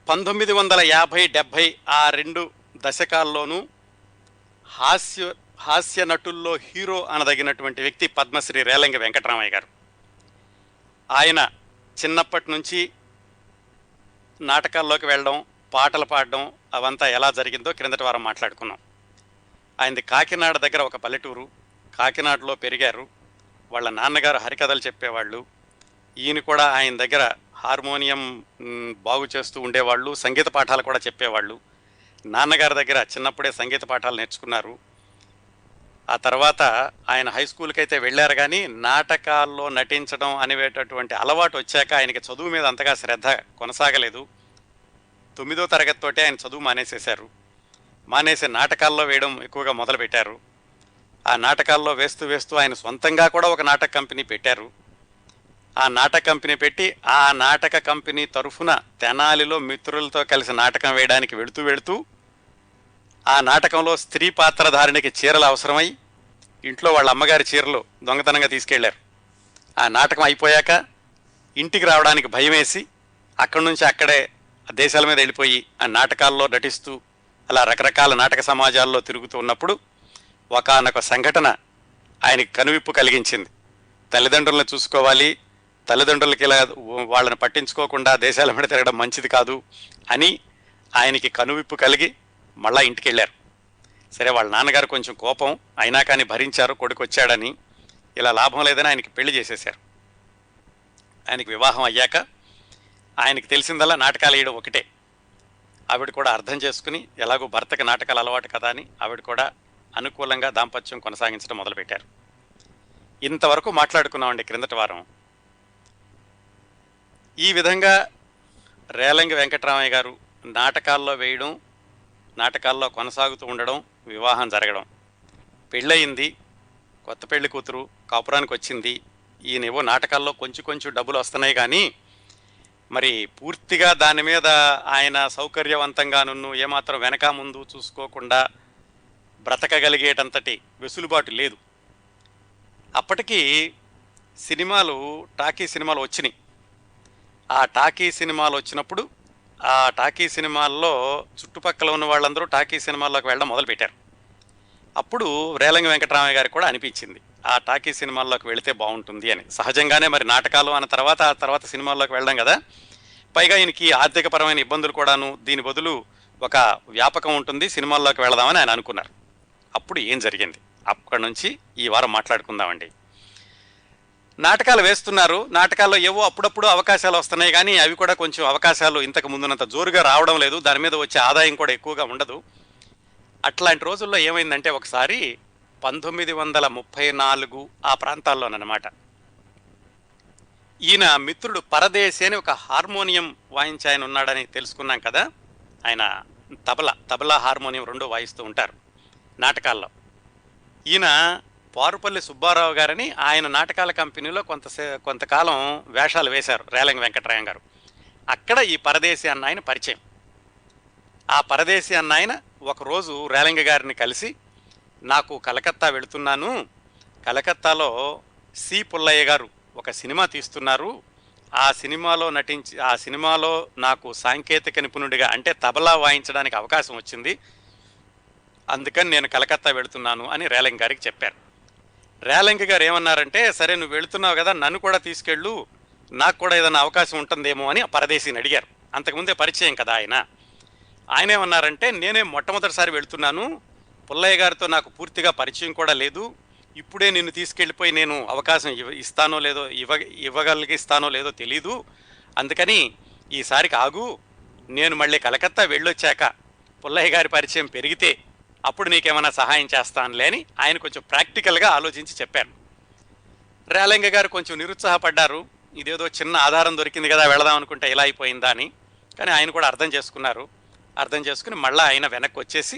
1950, 70 ఆ 2 దశకాల్లోనూ హాస్య హాస్య నటుల్లో హీరో అనదగినటువంటి వ్యక్తి పద్మశ్రీ రేలంగి వెంకటరామయ్య గారు. ఆయన చిన్నప్పటి నుంచి నాటకాల్లోకి వెళ్ళడం, పాటలు పాడడం అవంతా ఎలా జరిగిందో క్రిందటి వారం మాట్లాడుకున్నాం. ఆయనది కాకినాడ దగ్గర ఒక పల్లెటూరు. కాకినాడలో పెరిగారు. వాళ్ళ నాన్నగారు హరికథలు చెప్పేవాళ్ళు. ఈయన కూడా ఆయన దగ్గర హార్మోనియం బాగు చేస్తూ ఉండేవాళ్ళు, సంగీత పాఠాలు కూడా చెప్పేవాళ్ళు. నాన్నగారి దగ్గర చిన్నప్పుడే సంగీత పాఠాలు నేర్చుకున్నారు. ఆ తర్వాత ఆయన హై స్కూల్కి అయితే వెళ్ళారు, కానీ నాటకాల్లో నటించడం అనేటటువంటి అలవాటు వచ్చాక ఆయనకి చదువు మీద అంతగా శ్రద్ధ కొనసాగలేదు. 9వ తరగతితోటే ఆయన చదువు మానేసేశారు. మానేసి నాటకాల్లో వేయడం ఎక్కువగా మొదలుపెట్టారు. ఆ నాటకాల్లో వేస్తూ వేస్తూ ఆయన సొంతంగా కూడా ఒక నాటక కంపెనీ పెట్టారు. ఆ నాటక కంపెనీ పెట్టి ఆ నాటక కంపెనీ తరఫున తెనాలిలో మిత్రులతో కలిసి నాటకం వేయడానికి వెళుతూ వెళుతూ ఆ నాటకంలో స్త్రీ పాత్రధారిణికి చీరలు అవసరమై ఇంట్లో వాళ్ళ అమ్మగారి చీరలు దొంగతనంగా తీసుకెళ్లారు. ఆ నాటకం అయిపోయాక ఇంటికి రావడానికి భయం వేసి అక్కడి నుంచి అక్కడే దేశాల మీద వెళ్ళిపోయి ఆ నాటకాల్లో నటిస్తూ అలా రకరకాల నాటక సమాజాల్లో తిరుగుతూ ఉన్నప్పుడు ఒకానొక సంఘటన ఆయనకి కనువిప్పు కలిగించింది. తల్లిదండ్రులను చూసుకోవాలి, తల్లిదండ్రులకి ఇలా వాళ్ళని పట్టించుకోకుండా దేశాల మీద తిరగడం మంచిది కాదు అని ఆయనకి కనువిప్పు కలిగి మళ్ళా ఇంటికి వెళ్ళారు. సరే, వాళ్ళ నాన్నగారు కొంచెం కోపం అయినా కానీ భరించారు. కొడుకు వచ్చాడని, ఇలా లాభం లేదని ఆయనకి పెళ్లి చేసేశారు. ఆయనకి వివాహం అయ్యాక ఆయనకి తెలిసిందల్లా నాటకాలు వేయడం ఒకటే. ఆవిడ కూడా అర్థం చేసుకుని ఎలాగో భర్తకి నాటకాలు అలవాటు కదా అని ఆవిడ కూడా అనుకూలంగా దాంపత్యం కొనసాగించడం మొదలుపెట్టారు. ఇంతవరకు మాట్లాడుకున్నామండి క్రిందటి వారం. ఈ విధంగా రేలంగి వెంకటరామయ్య గారు నాటకాల్లో వేయడం, నాటకాల్లో కొనసాగుతూ ఉండడం, వివాహం జరగడం, పెళ్ళయింది, కొత్త పెళ్లి కూతురు కాపురానికి వచ్చింది. ఈయనేవో నాటకాల్లో కొంచెం కొంచెం డబ్బులు వస్తున్నాయి, కానీ మరి పూర్తిగా దాని మీద ఆయన సౌకర్యవంతంగాను ఏమాత్రం వెనక ముందు చూసుకోకుండా బ్రతకగలిగేటంతటి వెసులుబాటు లేదు. అప్పటికీ టాకీ సినిమాలు వచ్చినాయి. ఆ టాకీ సినిమాలు వచ్చినప్పుడు ఆ టాకీ సినిమాల్లో చుట్టుపక్కల ఉన్న వాళ్ళందరూ టాకీ సినిమాల్లోకి వెళ్ళడం మొదలుపెట్టారు. అప్పుడు రేలంగి వెంకటరామయ్య గారికి కూడా అనిపించింది ఆ టాకీ సినిమాల్లోకి వెళితే బాగుంటుంది అని. సహజంగానే మరి నాటకాలు అన్న తర్వాత సినిమాల్లోకి వెళ్ళడం కదా, పైగా ఈయనకి ఆర్థికపరమైన ఇబ్బందులు కూడాను, దీని బదులు ఒక వ్యాపకం ఉంటుంది, సినిమాల్లోకి వెళదామని ఆయన అనుకున్నారు. అప్పుడు ఏం జరిగింది అక్కడి నుంచి ఈ వారం మాట్లాడుకుందామండి. నాటకాలు వేస్తున్నారు. నాటకాల్లో ఏవో అప్పుడప్పుడు అవకాశాలు వస్తున్నాయి, కానీ అవి కూడా కొంచెం అవకాశాలు ఇంతకు ముందునంత జోరుగా రావడం లేదు. దాని మీద వచ్చే ఆదాయం కూడా ఎక్కువగా ఉండదు. అట్లాంటి రోజుల్లో ఏమైందంటే ఒకసారి 1934 ఆ ప్రాంతాల్లోనమాట ఈయన మిత్రుడు పరదేశి అని ఒక హార్మోనియం వాయించి ఆయన ఉన్నాడని తెలుసుకున్నాం కదా. ఆయన తబలా హార్మోనియం రెండు వాయిస్తూ ఉంటారు నాటకాల్లో. ఈయన పారుపల్లి సుబ్బారావు గారని ఆయన నాటకాల కంపెనీలో కొంతకాలం వేషాలు వేశారు రేలంగి వెంకటరామయ్య గారు. అక్కడ ఈ పరదేశి అన్న ఆయన పరిచయం. ఆ పరదేశి అన్న ఆయన ఒకరోజు రేలంగి గారిని కలిసి, నాకు కలకత్తా వెళుతున్నాను, కలకత్తాలో సి పుల్లయ్య గారు ఒక సినిమా తీస్తున్నారు, ఆ సినిమాలో నాకు సాంకేతిక నిపుణుడిగా అంటే తబలా వాయించడానికి అవకాశం వచ్చింది, అందుకని నేను కలకత్తా వెళుతున్నాను అని రేలంగి గారికి చెప్పారు. రేలంగి గారు ఏమన్నారంటే, సరే నువ్వు వెళుతున్నావు కదా, నన్ను కూడా తీసుకెళ్ళు, నాకు కూడా ఏదైనా అవకాశం ఉంటుందేమో అని పరదేశిని అడిగారు. అంతకుముందే పరిచయం కదా ఆయన ఏమన్నారంటే, నేనే మొట్టమొదటిసారి వెళుతున్నాను, పుల్లయ్య గారితో నాకు పూర్తిగా పరిచయం కూడా లేదు, ఇప్పుడే నిన్ను తీసుకెళ్ళిపోయి నేను అవకాశం ఇవ్వగలిగిస్తానో లేదో తెలీదు, అందుకని ఈసారికి ఆగు, నేను మళ్ళీ కలకత్తా వెళ్ళొచ్చాక పుల్లయ్య గారి పరిచయం పెరిగితే అప్పుడు నీకేమైనా సహాయం చేస్తానులే అని ఆయన కొంచెం ప్రాక్టికల్గా ఆలోచించి చెప్పారు. రేలంగి గారు కొంచెం నిరుత్సాహపడ్డారు. ఇదేదో చిన్న ఆధారం దొరికింది కదా, వెళదాం అనుకుంటే ఇలా అయిపోయిందా అని. కానీ ఆయన కూడా అర్థం చేసుకున్నారు. అర్థం చేసుకుని మళ్ళీ ఆయన వెనక్కి వచ్చేసి,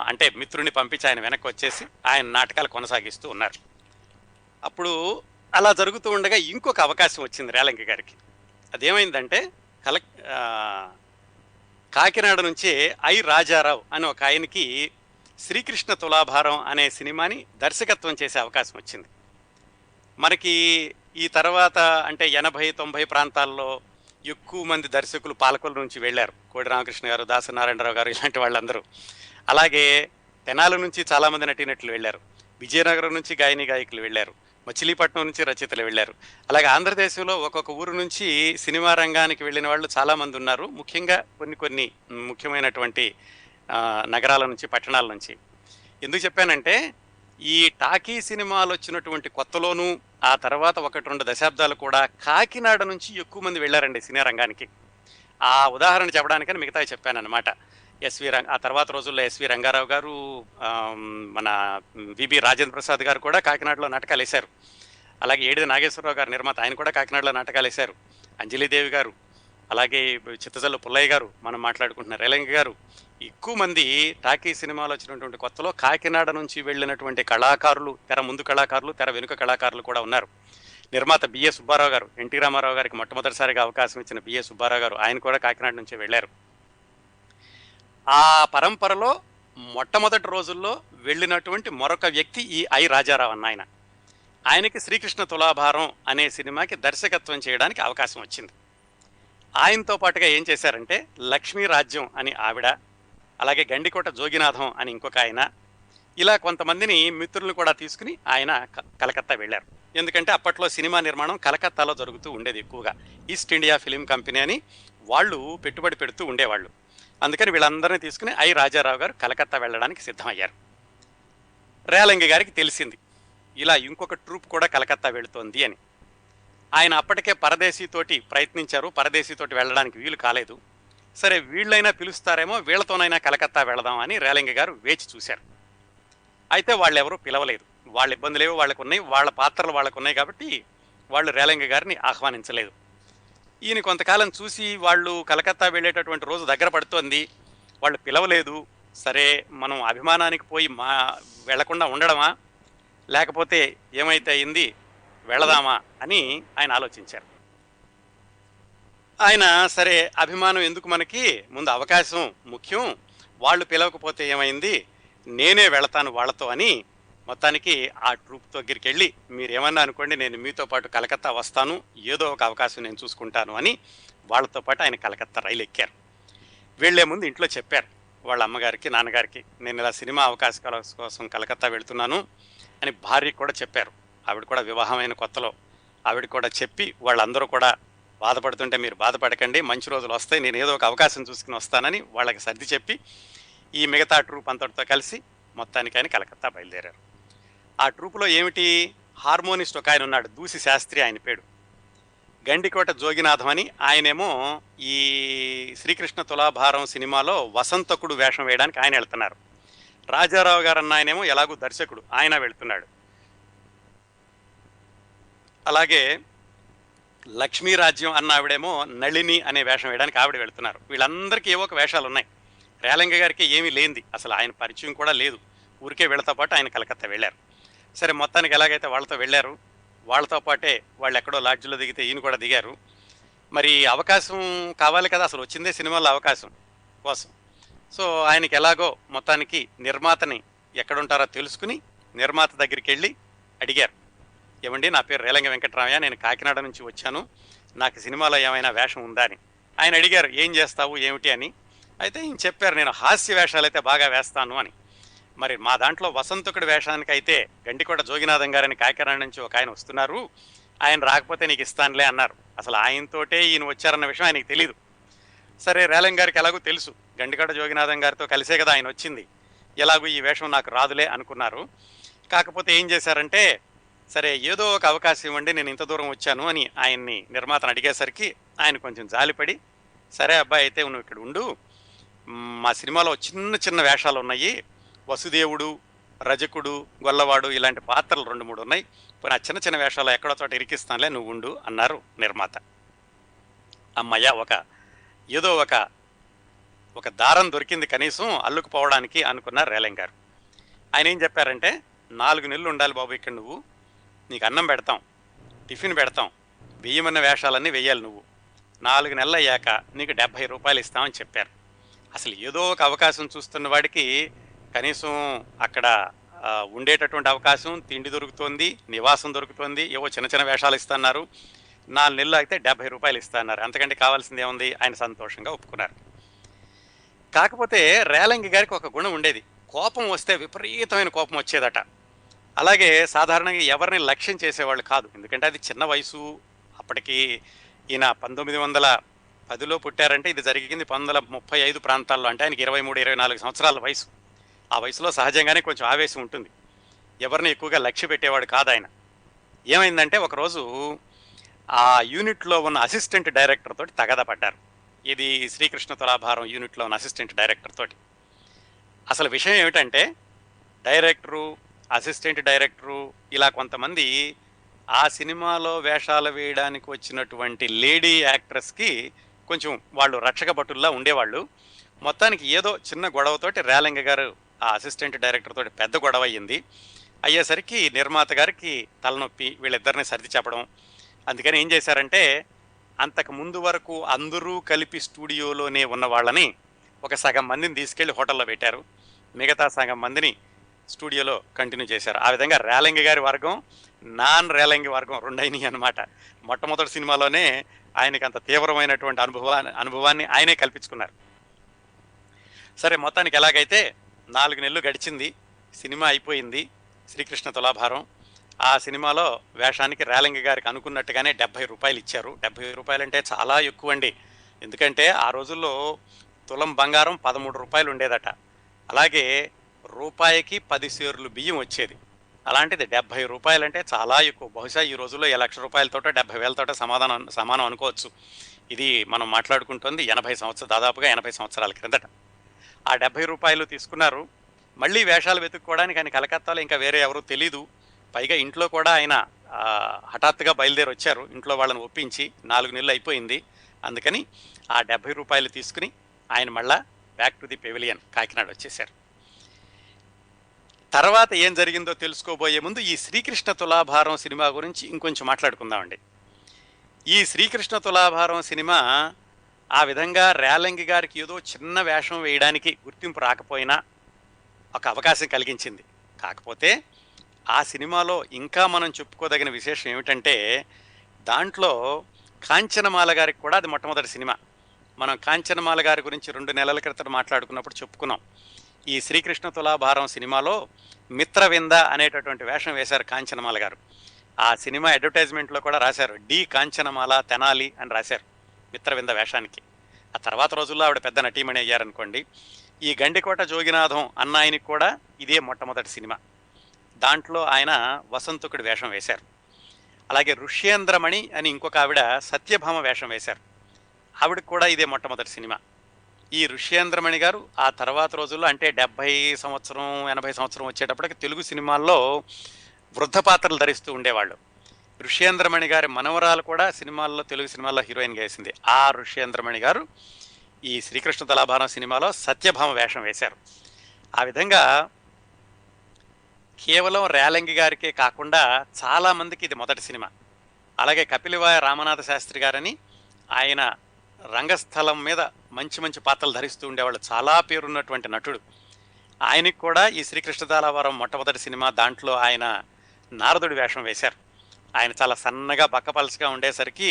అంటే మిత్రుడిని పంపించి ఆయన వెనక్కి వచ్చేసి ఆయన నాటకాలు కొనసాగిస్తూ ఉన్నారు. అప్పుడు అలా జరుగుతూ ఉండగా ఇంకొక అవకాశం వచ్చింది రేలంగి గారికి. అదేమైందంటే కాకినాడ నుంచి ఐ రాజారావు అని ఒక ఆయనకి శ్రీకృష్ణ తులాభారం అనే సినిమాని దర్శకత్వం చేసే అవకాశం వచ్చింది. మనకి ఈ తర్వాత అంటే 80-90 ప్రాంతాల్లో ఎక్కువ మంది దర్శకులు పాలకొల్లు నుంచి వెళ్ళారు. కోడి రామకృష్ణ గారు, దాసనారాయణరావు గారు ఇలాంటి వాళ్ళందరూ. అలాగే తెనాలి నుంచి చాలామంది నటీనటులు వెళ్ళారు. విజయనగరం నుంచి గాయని గాయకులు వెళ్ళారు. మచిలీపట్నం నుంచి రచయితలు వెళ్ళారు. అలాగే ఆంధ్రదేశంలో ఒక్కొక్క ఊరు నుంచి సినిమా రంగానికి వెళ్ళిన వాళ్ళు చాలామంది ఉన్నారు. ముఖ్యంగా కొన్ని కొన్ని ముఖ్యమైనటువంటి నగరాల నుంచి, పట్టణాల నుంచి. ఎందుకు చెప్పానంటే ఈ టాకీ సినిమాలు వచ్చినటువంటి కొత్తలోనూ ఆ తర్వాత 1-2 దశాబ్దాలు కూడా కాకినాడ నుంచి ఎక్కువ మంది వెళ్ళారండి సినీ రంగానికి. ఆ ఉదాహరణ చెప్పడానికని మిగతావి చెప్పానన్నమాట. ఆ తర్వాత రోజుల్లో ఎస్వి రంగారావు గారు, మన విబి రాజేంద్ర ప్రసాద్ గారు కూడా కాకినాడలో నాటకాలు వేశారు. అలాగే ఏడిది నాగేశ్వరరావు గారు నిర్మాత, ఆయన కూడా కాకినాడలో నాటకాలు వేశారు. అంజలిదేవి గారు, అలాగే చిత్తజల్లు పుల్లయ్య గారు, మనం మాట్లాడుకుంటున్న రేలంగి గారు, ఎక్కువ మంది టాకీ సినిమాలో వచ్చినటువంటి కొత్తలో కాకినాడ నుంచి వెళ్ళినటువంటి కళాకారులు, తెర ముందు కళాకారులు, తెర వెనుక కళాకారులు కూడా ఉన్నారు. నిర్మాత బిఏ సుబ్బారావు గారు, ఎన్టీ రామారావు గారికి మొట్టమొదటిసారిగా అవకాశం ఇచ్చిన బిఏ సుబ్బారావు గారు, ఆయన కూడా కాకినాడ నుంచి వెళ్ళారు. ఆ పరంపరలో మొట్టమొదటి రోజుల్లో వెళ్ళినటువంటి మరొక వ్యక్తి ఈ ఐ రాజారావు అన్న ఆయన. ఆయనకి శ్రీకృష్ణ తులాభారం అనే సినిమాకి దర్శకత్వం చేయడానికి అవకాశం వచ్చింది. ఆయనతో పాటుగా ఏం చేశారంటే లక్ష్మీ రాజ్యం అని ఆవిడ, అలాగే గండికోట జోగినాథం అని ఇంకొక ఆయన, ఇలా కొంతమందిని మిత్రులను కూడా తీసుకుని ఆయన కలకత్తా వెళ్ళారు. ఎందుకంటే అప్పట్లో సినిమా నిర్మాణం కలకత్తాలో జరుగుతూ ఉండేది ఎక్కువగా. ఈస్ట్ ఇండియా ఫిలిం కంపెనీ అని వాళ్ళు పెట్టుబడి పెడుతూ ఉండేవాళ్ళు. అందుకని వీళ్ళందరినీ తీసుకుని ఐ రాజారావు గారు కలకత్తా వెళ్ళడానికి సిద్ధమయ్యారు. రేలంగి గారికి తెలిసింది ఇలా ఇంకొక ట్రూప్ కూడా కలకత్తా వెళుతోంది అని. ఆయన అప్పటికే పరదేశీతోటి ప్రయత్నించారు, పరదేశీతోటి వెళ్ళడానికి వీలు కాలేదు. సరే వీళ్ళైనా పిలుస్తారేమో, వీళ్ళతోనైనా కలకత్తా వెళదాం అని రేలంగి గారు వేచి చూశారు. అయితే వాళ్ళెవరూ పిలవలేదు. వాళ్ళ ఇబ్బందులు ఏవో వాళ్ళకు ఉన్నాయి, వాళ్ళ పాత్రలు వాళ్ళకు ఉన్నాయి కాబట్టి వాళ్ళు రేలంగి గారిని ఆహ్వానించలేదు. ఈయన కొంతకాలం చూసి వాళ్ళు కలకత్తా వెళ్ళేటటువంటి రోజు దగ్గర పడుతోంది, వాళ్ళు పిలవలేదు, సరే మనం అభిమానానికి పోయి వెళ్లకుండా ఉండడమా, లేకపోతే ఏమైతే అయింది వెళదామా అని ఆయన ఆలోచించారు. ఆయన సరే అభిమానం ఎందుకు మనకి, ముందు అవకాశం ముఖ్యం, వాళ్ళు పిలవకపోతే ఏమైంది, నేనే వెళతాను వాళ్ళతో అని మొత్తానికి ఆ ట్రూప్ దగ్గరికి వెళ్ళి మీరేమన్నా అనుకోండి, నేను మీతో పాటు కలకత్తా వస్తాను, ఏదో ఒక అవకాశం నేను చూసుకుంటాను అని వాళ్ళతో పాటు ఆయన కలకత్తా రైలు ఎక్కారు. వెళ్లే ముందు ఇంట్లో చెప్పారు వాళ్ళ అమ్మగారికి, నాన్నగారికి, నేను ఇలా సినిమా అవకాశాల కోసం కలకత్తా వెళుతున్నాను అని భార్యకి కూడా చెప్పారు. ఆవిడ కూడా వివాహమైన కొత్తలో ఆవిడ కూడా చెప్పి వాళ్ళందరూ కూడా బాధపడుతుంటే మీరు బాధపడకండి, మంచి రోజులు వస్తాయి, నేను ఏదో ఒక అవకాశం చూసుకుని వస్తానని వాళ్ళకి సర్ది చెప్పి ఈ మిగతా ట్రూప్ అంతటితో కలిసి మొత్తానికి ఆయన కలకత్తా బయలుదేరారు. ఆ ట్రూపులో ఏమిటి, హార్మోనిస్ట్ ఒక ఆయన ఉన్నాడు, దూసి శాస్త్రి ఆయన పేరు, గండికోట జోగినాథం అని, ఆయనేమో ఈ శ్రీకృష్ణ తులాభారం సినిమాలో వసంతకుడు వేషం వేయడానికి ఆయన వెళ్తున్నారు. రాజారావు గారు అన్న ఆయనేమో ఎలాగూ దర్శకుడు, ఆయన వెళ్తున్నాడు. అలాగే లక్ష్మీరాజ్యం అన్న ఆవిడేమో నళిని అనే వేషం వేయడానికి ఆవిడ వెళ్తున్నారు. వీళ్ళందరికీ ఏవో ఒక వేషాలు ఉన్నాయి. రేలంగి గారికి ఏమీ లేనిది, అసలు ఆయన పరిచయం కూడా లేదు, ఊరికే వీళ్ళతో పాటు ఆయన కలకత్తా వెళ్ళారు. సరే మొత్తానికి ఎలాగైతే వాళ్ళతో వెళ్ళారు, వాళ్ళతో పాటే వాళ్ళు ఎక్కడో లాడ్జ్లో దిగితే ఈయన కూడా దిగారు. మరి అవకాశం కావాలి కదా, అసలు వచ్చిందే సినిమాలో అవకాశం కోసం. సో ఆయనకి ఎలాగో మొత్తానికి నిర్మాతని ఎక్కడుంటారో తెలుసుకుని నిర్మాత దగ్గరికి వెళ్ళి అడిగారు, ఏమండి నా పేరు రేలంగి వెంకటరామయ్య, నేను కాకినాడ నుంచి వచ్చాను, నాకు సినిమాలో ఏమైనా వేషం ఉందా అని. ఆయన అడిగారు ఏం చేస్తావు ఏమిటి అని. అయితే ఈయన చెప్పారు నేను హాస్య వేషాలు అయితే బాగా వేస్తాను అని. మరి మా దాంట్లో వసంతకుడి వేషానికి అయితే గండికోట జోగినాథం గారని కాకినాడ నుంచి ఒక ఆయన వస్తున్నారు, ఆయన రాకపోతే నీకు ఇస్తానులే అన్నారు. అసలు ఆయనతోటే ఈయన వచ్చారన్న విషయం ఆయనకి తెలీదు. సరే రేలంగి గారికి ఎలాగో తెలుసు, గండికోట జోగినాథం గారితో కలిసే కదా ఆయన వచ్చింది, ఎలాగూ ఈ వేషం నాకు రాదులే అనుకున్నారు. కాకపోతే ఏం చేశారంటే సరే ఏదో ఒక అవకాశం ఇవ్వండి, నేను ఇంత దూరం వచ్చాను అని ఆయన్ని నిర్మాతను అడిగేసరికి ఆయన కొంచెం జాలిపడి, సరే అబ్బాయి అయితే నువ్వు ఇక్కడ ఉండు, మా సినిమాలో చిన్న చిన్న వేషాలు ఉన్నాయి, వసుదేవుడు, రజకుడు, గొల్లవాడు ఇలాంటి పాత్రలు 2-3 ఉన్నాయి, పోనీ ఆ చిన్న చిన్న వేషాలు ఎక్కడో చోట ఇరికిస్తానులే నువ్వు ఉండు అన్నారు నిర్మాత. అమ్మయ్య ఏదో ఒక దారం దొరికింది కనీసం అల్లుకుపోవడానికి అనుకున్నారు రేలంగి గారు. ఆయన ఏం చెప్పారంటే 4 నెలలు ఉండాలి బాబు ఇక్కడ, నువ్వు నీకు అన్నం పెడతాం, టిఫిన్ పెడతాం, వెయ్యమన్న వేషాలన్నీ వెయ్యాలి, నువ్వు 4 నెలలు అయ్యాక నీకు 70 రూపాయలు ఇస్తామని చెప్పారు. అసలు ఏదో ఒక అవకాశం చూస్తున్న వాడికి కనీసం అక్కడ ఉండేటటువంటి అవకాశం, తిండి దొరుకుతోంది, నివాసం దొరుకుతోంది, ఏవో చిన్న చిన్న వేషాలు ఇస్తున్నారు, 4 నెలలు అయితే 70 రూపాయలు ఇస్తా అన్నారు. అంతకంటే కావాల్సింది ఏముంది? ఆయన సంతోషంగా ఒప్పుకున్నారు. కాకపోతే రేలంగి గారికి ఒక గుణం ఉండేది. కోపం వస్తే విపరీతమైన కోపం వచ్చేదట. అలాగే సాధారణంగా ఎవరిని లక్ష్యం చేసేవాళ్ళు కాదు. ఎందుకంటే అది చిన్న వయసు. అప్పటికి ఈయన 1910లో పుట్టారంటే ఇది జరిగింది 1935 ప్రాంతాల్లో. అంటే ఆయనకి 23, 24 సంవత్సరాల వయసు. ఆ వయసులో సహజంగానే కొంచెం ఆవేశం ఉంటుంది. ఎవరిని ఎక్కువగా లక్ష్య పెట్టేవాడు కాదు ఆయన. ఏమైందంటే ఒకరోజు ఆ యూనిట్లో ఉన్న అసిస్టెంట్ డైరెక్టర్ తోటి తగాదా పడ్డారు. ఇది శ్రీకృష్ణ తులాభారం యూనిట్లో ఉన్న అసిస్టెంట్ డైరెక్టర్ తోటి. అసలు విషయం ఏమిటంటే డైరెక్టరు, అసిస్టెంట్ డైరెక్టరు ఇలా కొంతమంది ఆ సినిమాలో వేషాలు వేయడానికి వచ్చినటువంటి లేడీ యాక్ట్రెస్కి కొంచెం వాళ్ళు రక్షక భటుల్లా ఉండేవాళ్ళు. మొత్తానికి ఏదో చిన్న గొడవతోటి రేలంగి గారు ఆ అసిస్టెంట్ డైరెక్టర్ తోటి పెద్ద గొడవ అయ్యింది. అయ్యేసరికి నిర్మాత గారికి తలనొప్పి, వీళ్ళిద్దరిని సర్ది చెప్పడం. అందుకని ఏం చేశారంటే అంతకు ముందు వరకు అందరూ కలిపి స్టూడియోలోనే ఉన్న వాళ్ళని ఒక సగం మందిని తీసుకెళ్లి హోటల్లో పెట్టారు. మిగతా సగం మందిని స్టూడియోలో కంటిన్యూ చేశారు. ఆ విధంగా రేలంగి గారి వర్గం, నాన్ రేలంగి వర్గం రెండైనవి అనమాట. మొట్టమొదటి సినిమాలోనే ఆయనకి అంత తీవ్రమైనటువంటి అనుభవాన్ని ఆయనే కల్పించుకున్నారు. సరే, మొత్తానికి ఎలాగైతే 4 నెలలు గడిచింది. సినిమా అయిపోయింది, శ్రీకృష్ణ తులాభారం. ఆ సినిమాలో వేషానికి రేలంగి గారికి అనుకున్నట్టుగానే 70 రూపాయలు ఇచ్చారు. 70 రూపాయలు అంటే చాలా ఎక్కువ అండి. ఎందుకంటే ఆ రోజుల్లో తులం బంగారం 13 రూపాయలు ఉండేదట. అలాగే రూపాయికి 10 సేర్లు బియ్యం వచ్చేది. అలాంటిది 70 రూపాయలు అంటే చాలా ఎక్కువ. బహుశా ఈ రోజుల్లో 1,00,000 రూపాయలతోటో 70,000తోటో సమానం అనుకోవచ్చు. ఇది మనం మాట్లాడుకుంటుంది దాదాపుగా 80 సంవత్సరాల క్రిందట. ఆ 70 రూపాయలు తీసుకున్నారు. మళ్ళీ వేషాలు వెతుక్కోవడానికి ఆయన కలకత్తాలో ఇంకా వేరే ఎవరూ తెలీదు. పైగా ఇంట్లో కూడా ఆయన హఠాత్తుగా బయలుదేరి వచ్చారు. ఇంట్లో వాళ్ళని ఒప్పించి 4 నెలలు అయిపోయింది. అందుకని ఆ 70 రూపాయలు తీసుకుని ఆయన మళ్ళా back to the pavilion Kakinada వచ్చేశారు. తర్వాత ఏం జరిగిందో తెలుసుకోబోయే ముందు ఈ శ్రీకృష్ణ తులాభారం సినిమా గురించి ఇంకొంచెం మాట్లాడుకుందామండి. ఈ శ్రీకృష్ణ తులాభారం సినిమా ఆ విధంగా రేలంగి గారికి ఏదో చిన్న వేషం వేయడానికి గుర్తింపు రాకపోయినా ఒక అవకాశం కలిగించింది. కాకపోతే ఆ సినిమాలో ఇంకా మనం చెప్పుకోదగిన విశేషం ఏమిటంటే దాంట్లో కాంచనమాల గారికి కూడా అది మొట్టమొదటి సినిమా. మనం కాంచనమాల గారి గురించి 2 నెలల క్రితం మాట్లాడుకున్నప్పుడు చెప్పుకున్నాం. ఈ శ్రీకృష్ణ తులాభారం సినిమాలో మిత్రవింద అనేటటువంటి వేషం వేశారు కాంచనమాల గారు. ఆ సినిమా అడ్వర్టైజ్మెంట్లో కూడా రాశారు, డి కాంచనమాల తెనాలి అని రాశారు మిత్రవింద వేషానికి. ఆ తర్వాత రోజుల్లో ఆవిడ పెద్ద నటీమణి అయ్యారనుకోండి. ఈ గండికోట జోగినాథం అన్న ఆయనకి కూడా ఇదే మొట్టమొదటి సినిమా. దాంట్లో ఆయన వసంతుకుడి వేషం వేశారు. అలాగే ఋష్యేంద్రమణి అని ఇంకొక ఆవిడ సత్యభామ వేషం వేశారు. ఆవిడకి కూడా ఇదే మొట్టమొదటి సినిమా. ఈ ఋష్యేంద్రమణి గారు ఆ తర్వాత రోజుల్లో అంటే 70 సంవత్సరం 80 సంవత్సరం వచ్చేటప్పటికి తెలుగు సినిమాల్లో వృద్ధ పాత్రలు ధరిస్తూ ఉండేవాళ్ళు. ఋష్యేంద్రమణి గారి మనవరాలు కూడా తెలుగు సినిమాల్లో హీరోయిన్గా వేసింది. ఆ ఋష్యేంద్రమణి గారు ఈ శ్రీకృష్ణ తులాభారం సినిమాలో సత్యభామ వేషం వేశారు. ఆ విధంగా కేవలం రేలంగి గారికే కాకుండా చాలామందికి ఇది మొదటి సినిమా. అలాగే కపిలివాయ రామనాథ శాస్త్రి గారని ఆయన రంగస్థలం మీద మంచి మంచి పాత్రలు ధరిస్తూ ఉండేవాళ్ళు, చాలా పేరున్నటువంటి నటుడు. ఆయనకి కూడా ఈ శ్రీకృష్ణ తులాభారం మొట్టమొదటి సినిమా. దాంట్లో ఆయన నారదుడి వేషం వేశారు. ఆయన చాలా సన్నగా బక్కపలసగా ఉండేసరికి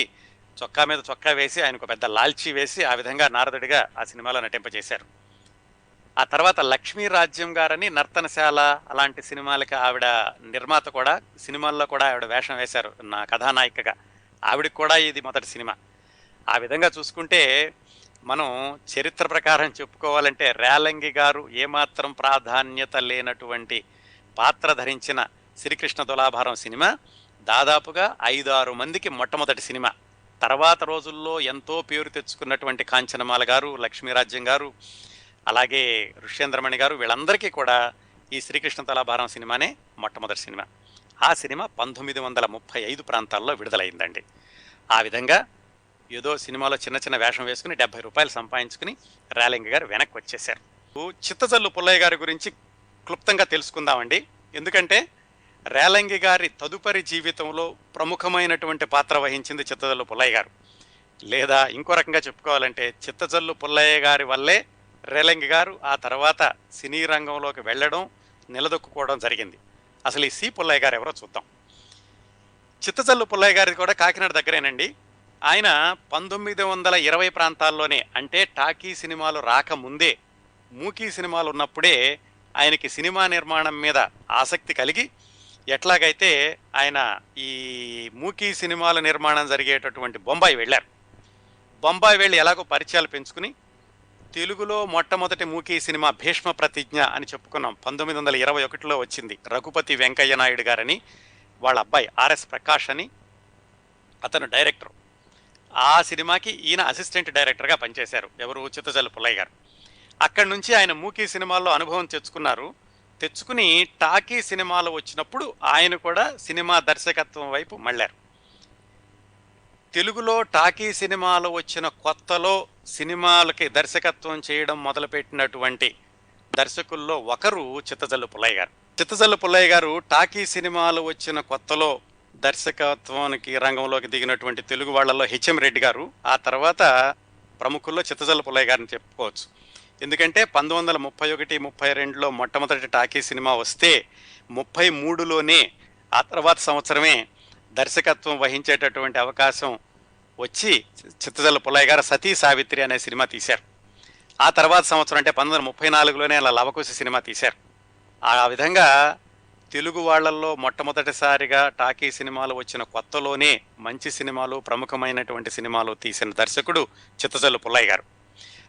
చొక్కా మీద చొక్కా వేసి ఆయనకు పెద్ద లాల్చీ వేసి ఆ విధంగా నారదుడిగా ఆ సినిమాలో నటింపజేశారు. ఆ తర్వాత లక్ష్మీ రాజ్యం గారని నర్తనశాల అలాంటి సినిమాలకి ఆవిడ నిర్మాత కూడా, సినిమాల్లో కూడా ఆవిడ వేషం వేశారు నా కథానాయికగా. ఆవిడకి కూడా ఇది మొదటి సినిమా. ఆ విధంగా చూసుకుంటే మనం చరిత్ర ప్రకారం చెప్పుకోవాలంటే రేలంగి గారు ఏమాత్రం ప్రాధాన్యత లేనటువంటి పాత్ర ధరించిన శ్రీకృష్ణ తులాభారం సినిమా దాదాపుగా 5-6 మందికి మొట్టమొదటి సినిమా. తర్వాత రోజుల్లో ఎంతో పేరు తెచ్చుకున్నటువంటి కాంచనమాల గారు, లక్ష్మీరాజ్యం గారు, అలాగే ఋష్యేంద్రమణి గారు, వీళ్ళందరికీ కూడా ఈ శ్రీకృష్ణ తులాభారం సినిమానే మొట్టమొదటి సినిమా. ఆ సినిమా 1935 ప్రాంతాల్లో విడుదలైందండి. ఆ విధంగా ఏదో సినిమాలో చిన్న చిన్న వేషం వేసుకుని 70 రూపాయలు సంపాదించుకుని రేలంగి గారు వెనక్కి వచ్చేశారు. చిత్తజల్లు పుల్లయ్య గారి గురించి క్లుప్తంగా తెలుసుకుందామండి. ఎందుకంటే రేలంగి గారి తదుపరి జీవితంలో ప్రముఖమైనటువంటి పాత్ర వహించింది చిత్తజల్లు పుల్లయ్య గారు. లేదా ఇంకో రకంగా చెప్పుకోవాలంటే చిత్తజల్లు పుల్లయ్య గారి వల్లే రేలంగి గారు ఆ తర్వాత సినీ రంగంలోకి వెళ్ళడం, నిలదొక్కుకోవడం జరిగింది. అసలు ఈ సి పుల్లయ్య గారు ఎవరో చూద్దాం. చిత్తజల్లు పుల్లయ్య గారిది కూడా కాకినాడ దగ్గరేనండి. ఆయన 1920 ప్రాంతాల్లోనే, అంటే టాకీ సినిమాలు రాకముందే, మూకీ సినిమాలు ఉన్నప్పుడే ఆయనకి సినిమా నిర్మాణం మీద ఆసక్తి కలిగి, ఎట్లాగైతే ఆయన ఈ మూకీ సినిమాల నిర్మాణం జరిగేటటువంటి బొంబాయి వెళ్ళారు. బొంబాయి వెళ్ళి ఎలాగో పరిచయాలు పెంచుకుని తెలుగులో మొట్టమొదటి మూకీ సినిమా భీష్మ ప్రతిజ్ఞ అని చెప్పుకున్నాం, 1921లో వచ్చింది. రఘుపతి వెంకయ్య నాయుడు గారని, వాళ్ళ అబ్బాయి ఆర్ఎస్ ప్రకాష్ అని అతను డైరెక్టర్. ఆ సినిమాకి ఈయన అసిస్టెంట్ డైరెక్టర్గా పనిచేశారు. ఎవరు? చిత్తజల్లు పుల్లయ్య గారు. అక్కడి నుంచి ఆయన మూకీ సినిమాల్లో అనుభవం తెచ్చుకుని టాకీ సినిమాలు వచ్చినప్పుడు ఆయన కూడా సినిమా దర్శకత్వం వైపు మళ్ళారు. తెలుగులో టాకీ సినిమాలు వచ్చిన కొత్తలో సినిమాలకి దర్శకత్వం చేయడం మొదలుపెట్టినటువంటి దర్శకుల్లో ఒకరు చిత్తజల్లు పుల్లయ్య గారు. చిత్తజల్లు పుల్లయ్య గారు టాకీ సినిమాలు వచ్చిన కొత్తలో దర్శకత్వానికి రంగంలోకి దిగినటువంటి తెలుగు వాళ్లలో హెచ్ఎం రెడ్డి గారు, ఆ తర్వాత ప్రముఖుల్లో చిత్తజల్లు పుల్లయ్య గారిని చెప్పుకోవచ్చు. ఎందుకంటే 1931-32లో మొట్టమొదటి టాకీ సినిమా వస్తే 33లోనే, ఆ తర్వాత సంవత్సరమే దర్శకత్వం వహించేటటువంటి అవకాశం వచ్చి చిత్తజల్లు పుల్లయ్య గారు సతీ సావిత్రి అనే సినిమా తీశారు. ఆ తర్వాత సంవత్సరం అంటే 1934లోనే అలా లవకుశ సినిమా తీశారు. ఆ విధంగా తెలుగు వాళ్లల్లో మొట్టమొదటిసారిగా టాకీ సినిమాలు వచ్చిన కొత్తలోనే మంచి సినిమాలు, ప్రముఖమైనటువంటి సినిమాలు తీసిన దర్శకుడు చిత్తజల్లు పుల్లయ్య గారు.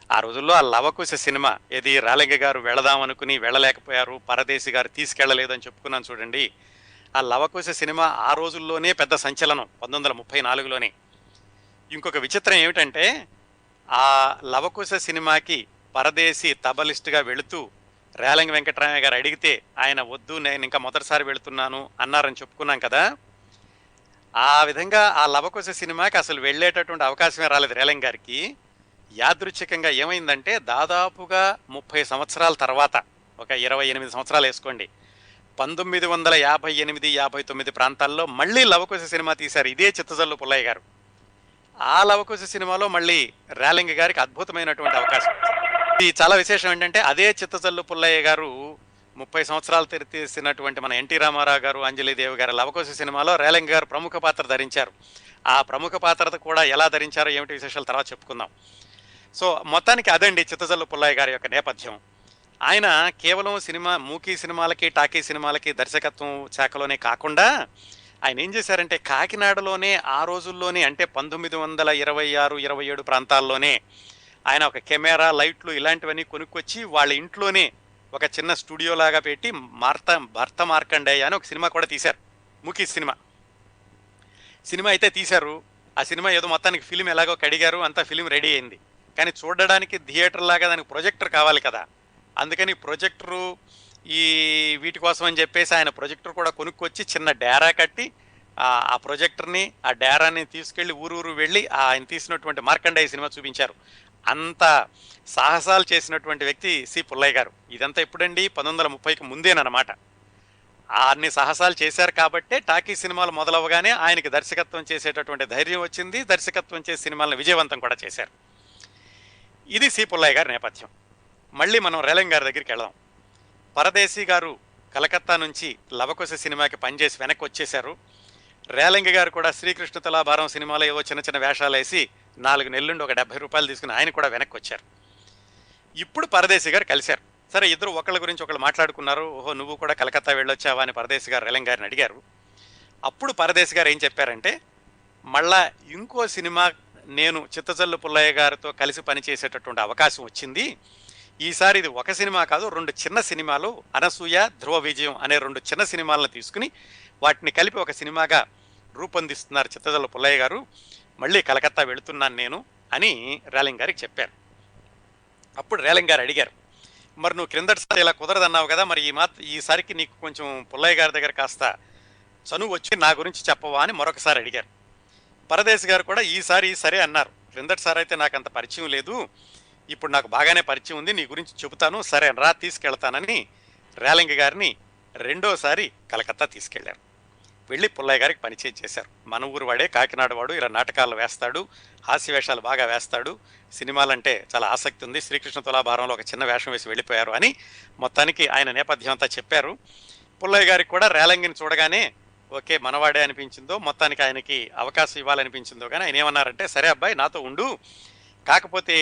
ఆ రోజుల్లో ఆ లవకుశ సినిమా ఏది, రాలింగ గారు వెళదామనుకుని వెళ్ళలేకపోయారు, పరదేశి గారు తీసుకెళ్లలేదని చెప్పుకున్నాను చూడండి. ఆ లవకుశ సినిమా ఆ రోజుల్లోనే పెద్ద సంచలనం, 1934లోనే. ఇంకొక విచిత్రం ఏమిటంటే, ఆ లవకుశ సినిమాకి పరదేశి తబలిస్టుగా వెళుతూ రేలంగి వెంకటరామయ్య గారు అడిగితే ఆయన వద్దు, నేను ఇంకా మొదటిసారి వెళుతున్నాను అన్నారని చెప్పుకున్నాం కదా. ఆ విధంగా ఆ లవకుశ సినిమాకి అసలు వెళ్ళేటటువంటి అవకాశమే రాలేదు రేలంగి గారికి. యాదృచ్ఛికంగా ఏమైందంటే, దాదాపుగా 30 సంవత్సరాల తర్వాత, ఒక 28 సంవత్సరాలు వేసుకోండి, 1958-59 ప్రాంతాల్లో మళ్ళీ లవకుశ సినిమా తీశారు ఇదే చిత్తజల్లు పుల్లయ్య గారు. ఆ లవకుశ సినిమాలో మళ్ళీ రేలంగి గారికి అద్భుతమైనటువంటి అవకాశం. ఇది చాలా విశేషం ఏంటంటే, అదే చిత్తజల్లు పుల్లయ్య గారు 30 సంవత్సరాలు తీసినటువంటి మన ఎన్టీ రామారావు గారు, అంజలిదేవి గారు లవకుశ సినిమాలో రేలంగి గారు ప్రముఖ పాత్ర ధరించారు. ఆ ప్రముఖ పాత్ర కూడా ఎలా ధరించారో ఏమిటి విశేషాలు తర్వాత చెప్పుకుందాం. సో మొత్తానికి అదండి చిత్తజల్లు పుల్లయ్య గారి యొక్క నేపథ్యం. ఆయన కేవలం మూకీ సినిమాలకి, టాకీ సినిమాలకి దర్శకత్వం శాఖలోనే కాకుండా ఆయన ఏం చేశారంటే, కాకినాడలోనే ఆ రోజుల్లోనే, అంటే 1926-27 ప్రాంతాల్లోనే ఆయన ఒక కెమెరా, లైట్లు ఇలాంటివన్నీ కొనుక్కొచ్చి వాళ్ళ ఇంట్లోనే ఒక చిన్న స్టూడియో లాగా పెట్టి భర్త మార్కండేయ అని ఒక సినిమా కూడా తీశారు. మూకీ సినిమా అయితే తీశారు. ఆ సినిమా ఏదో మొత్తానికి ఫిలిం ఎలాగో కడిగారు, అంతా ఫిలిం రెడీ అయింది. కానీ చూడడానికి థియేటర్ లాగా దానికి ప్రొజెక్టర్ కావాలి కదా. అందుకని ప్రొజెక్టరు వీటి కోసం అని చెప్పేసి ఆయన ప్రొజెక్టర్ కూడా కొనుక్కొచ్చి చిన్న డేరా కట్టి ఆ ప్రొజెక్టర్ని, ఆ డేరాని తీసుకెళ్లి ఊరూరు వెళ్ళి ఆయన తీసినటువంటి మార్కండేయ సినిమా చూపించారు. అంత సాహసాలు చేసినటువంటి వ్యక్తి సి పుల్లయ్య గారు. ఇదంతా ఎప్పుడండి? 1930కి ముందేనమాట. అన్ని సాహసాలు చేశారు కాబట్టే టాకీ సినిమాలు మొదలవగానే ఆయనకి దర్శకత్వం చేసేటటువంటి ధైర్యం వచ్చింది. దర్శకత్వం చేసే సినిమాలను విజయవంతం కూడా చేశారు. ఇది సి పుల్లయ్య గారి నేపథ్యం. మళ్ళీ మనం రేలంగి గారి దగ్గరికి వెళదాం. పరదేశి గారు కలకత్తా నుంచి లవకుశ సినిమాకి పనిచేసి వెనక్కి వచ్చేశారు. రేలంగి గారు కూడా శ్రీకృష్ణ తులాభారం సినిమాలో ఏవో చిన్న చిన్న వేషాలు వేసి 4 నెలలుండి ఒక 70 రూపాయలు తీసుకుని ఆయన కూడా వెనక్కి వచ్చారు. ఇప్పుడు పరదేశి గారు కలిశారు. సరే, ఇద్దరు ఒకళ్ళ గురించి ఒకళ్ళు మాట్లాడుకున్నారు. ఓహో, నువ్వు కూడా కలకత్తా వెళ్ళొచ్చావా అని పరదేశి గారు రేలంగి గారిని అడిగారు. అప్పుడు పరదేశి గారు ఏం చెప్పారంటే, మళ్ళా ఇంకో సినిమా నేను చిత్తజల్లు పుల్లయ్య గారితో కలిసి పనిచేసేటటువంటి అవకాశం వచ్చింది. ఈసారి ఇది ఒక సినిమా కాదు, 2 చిన్న సినిమాలు, అనసూయ, ధ్రువ విజయం అనే 2 చిన్న సినిమాలను తీసుకుని వాటిని కలిపి ఒక సినిమాగా రూపొందిస్తున్నారు చిత్తజల్లు పుల్లయ్య గారు. మళ్ళీ కలకత్తా వెళుతున్నాను నేను అని రేలంగి గారికి చెప్పారు. అప్పుడు రేలంగి గారు అడిగారు, మరి నువ్వు క్రిందటిసారి ఇలా కుదరదన్నావు కదా, మరి ఈసారికి నీకు కొంచెం పుల్లయ్య గారి దగ్గర కాస్త చనువు వచ్చి నా గురించి చెప్పవా అని మరొకసారి అడిగారు. పరదేశి గారు కూడా ఈసారి సరే అన్నారు. క్రిందటిసారి అయితే నాకు అంత పరిచయం లేదు, ఇప్పుడు నాకు బాగానే పరిచయం ఉంది, నీ గురించి చెబుతాను, సరే రా తీసుకెళ్తానని రేలంగి గారిని రెండోసారి కలకత్తా తీసుకెళ్లారు. వెళ్ళి పుల్లయ్య గారికి పరిచయం చేశారు. మన ఊరు వాడే, కాకినాడ వాడు, ఇలా నాటకాలు వేస్తాడు, హాస్యవేషాలు బాగా వేస్తాడు, సినిమాలంటే చాలా ఆసక్తి ఉంది, శ్రీకృష్ణ తులాభారంలో ఒక చిన్న వేషం వేసి వెళ్ళిపోయారు అని మొత్తానికి ఆయన నేపథ్యం అంతా చెప్పారు. పుల్లయ్య గారికి కూడా రేలంగిని చూడగానే ఓకే మనవాడే అనిపించిందో, మొత్తానికి ఆయనకి అవకాశం ఇవ్వాలనిపించిందో కానీ ఆయన ఏమన్నారంటే, సరే అబ్బాయి నాతో ఉండు, కాకపోతే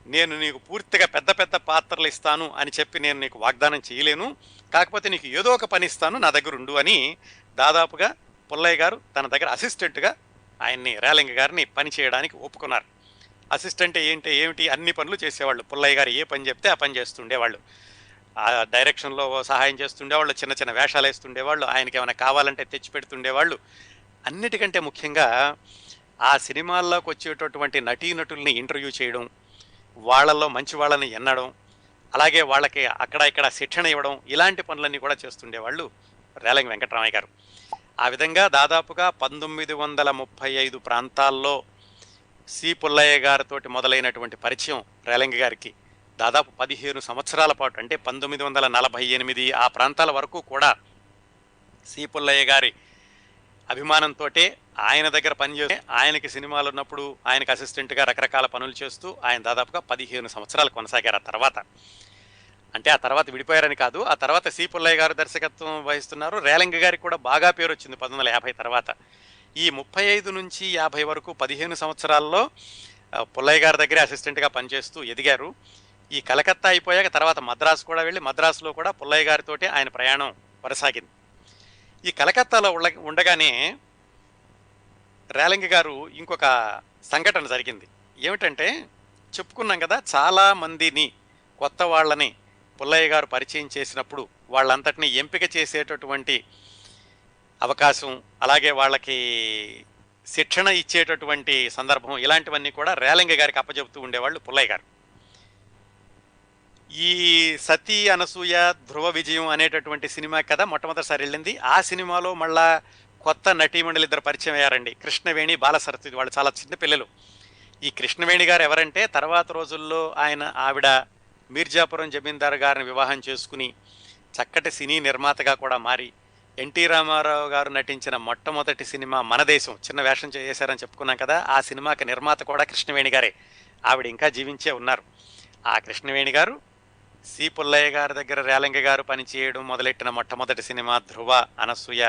నేను నీకు పూర్తిగా పెద్ద పెద్ద పాత్రలు ఇస్తాను అని చెప్పి నేను నీకు వాగ్దానం చేయలేను, కాకపోతే నీకు ఏదో ఒక పని ఇస్తాను, నా దగ్గర ఉండు అని దాదాపుగా పుల్లయ్య గారు తన దగ్గర అసిస్టెంట్గా ఆయన్ని రేలంగి గారిని పని చేయడానికి ఒప్పుకున్నారు. అసిస్టెంట్ ఏమిటి అన్ని పనులు చేసేవాళ్ళు. పుల్లయ్య గారు ఏ పని చెప్తే ఆ పని చేస్తుండేవాళ్ళు. ఆ డైరెక్షన్లో సహాయం చేస్తుండేవాళ్ళు, చిన్న చిన్న వేషాలు వేస్తుండేవాళ్ళు, ఆయనకి ఏమైనా కావాలంటే తెచ్చి పెడుతుండేవాళ్ళు. అన్నిటికంటే ముఖ్యంగా ఆ సినిమాల్లోకి వచ్చేటటువంటి నటీనటుల్ని ఇంటర్వ్యూ చేయడం, వాళ్ళల్లో మంచి వాళ్ళని ఎన్నడం, అలాగే వాళ్ళకి అక్కడ ఇక్కడ శిక్షణ ఇవ్వడం, ఇలాంటి పనులన్నీ కూడా చేస్తుండేవాళ్ళు రేలంగి వెంకటరామయ్య గారు. ఆ విధంగా దాదాపుగా 1935 ప్రాంతాల్లో సి పుల్లయ్య గారితో మొదలైనటువంటి పరిచయం రేలంగి గారికి దాదాపు 15 సంవత్సరాల పాటు, అంటే 1948 ఆ ప్రాంతాల వరకు కూడా సి పుల్లయ్య గారి అభిమానంతో ఆయన దగ్గర పనిచేస్తే, ఆయనకి సినిమాలు ఉన్నప్పుడు ఆయనకి అసిస్టెంట్గా రకరకాల పనులు చేస్తూ ఆయన దాదాపుగా 15 సంవత్సరాలు కొనసాగారు. ఆ తర్వాత అంటే ఆ తర్వాత విడిపోయారని కాదు, ఆ తర్వాత సి పుల్లయ్య గారు దర్శకత్వం వహిస్తున్నారు. రేలంగి గారికి కూడా బాగా పేరు వచ్చింది 1950 తర్వాత. ఈ 35 నుంచి 50 వరకు 15 సంవత్సరాల్లో పుల్లయ్య గారి దగ్గరే అసిస్టెంట్గా పనిచేస్తూ ఎదిగారు. ఈ కలకత్తా అయిపోయాక తర్వాత మద్రాసు కూడా వెళ్ళి, మద్రాసులో కూడా పుల్లయ్య గారితోటి ఆయన ప్రయాణం కొనసాగింది. ఈ కలకత్తాలో ఉండగానే రేలంగి గారు ఇంకొక సంఘటన జరిగింది. ఏమిటంటే, చెప్పుకున్నాం కదా, చాలా మందిని కొత్త వాళ్ళని పుల్లయ్య గారు పరిచయం చేసినప్పుడు వాళ్ళంతటినీ ఎంపిక చేసేటటువంటి అవకాశం, అలాగే వాళ్ళకి శిక్షణ ఇచ్చేటటువంటి సందర్భం, ఇలాంటివన్నీ కూడా రేలంగి గారికి అప్పచెబుతూ ఉండేవాళ్ళు పుల్లయ్య గారు. ఈ సతీ అనసూయ ధ్రువ విజయం అనేటటువంటి సినిమా కదా మొట్టమొదటిసారి వెళ్ళింది. ఆ సినిమాలో మళ్ళా కొత్త నటీమణులు ఇద్దరు పరిచయం అయ్యారండి, కృష్ణవేణి, బాలసరస్వతి. వాళ్ళు చాలా చిన్న పిల్లలు. ఈ కృష్ణవేణి గారు ఎవరంటే, తర్వాత రోజుల్లో ఆవిడ మీర్జాపురం జమీందారు గారిని వివాహం చేసుకుని చక్కటి సినీ నిర్మాతగా కూడా మారి, ఎన్టీ రామారావు గారు నటించిన మొట్టమొదటి సినిమా మన దేశం, చిన్న వేషం చేశారని చెప్పుకున్నాం కదా, ఆ సినిమాకి నిర్మాత కూడా కృష్ణవేణి గారే. ఆవిడ ఇంకా జీవించే ఉన్నారు. ఆ కృష్ణవేణి గారు సి పుల్లయ్య గారి దగ్గర రేలంగి గారు పనిచేయడం మొదలెట్టిన మొట్టమొదటి సినిమా ధ్రువ అనసూయ,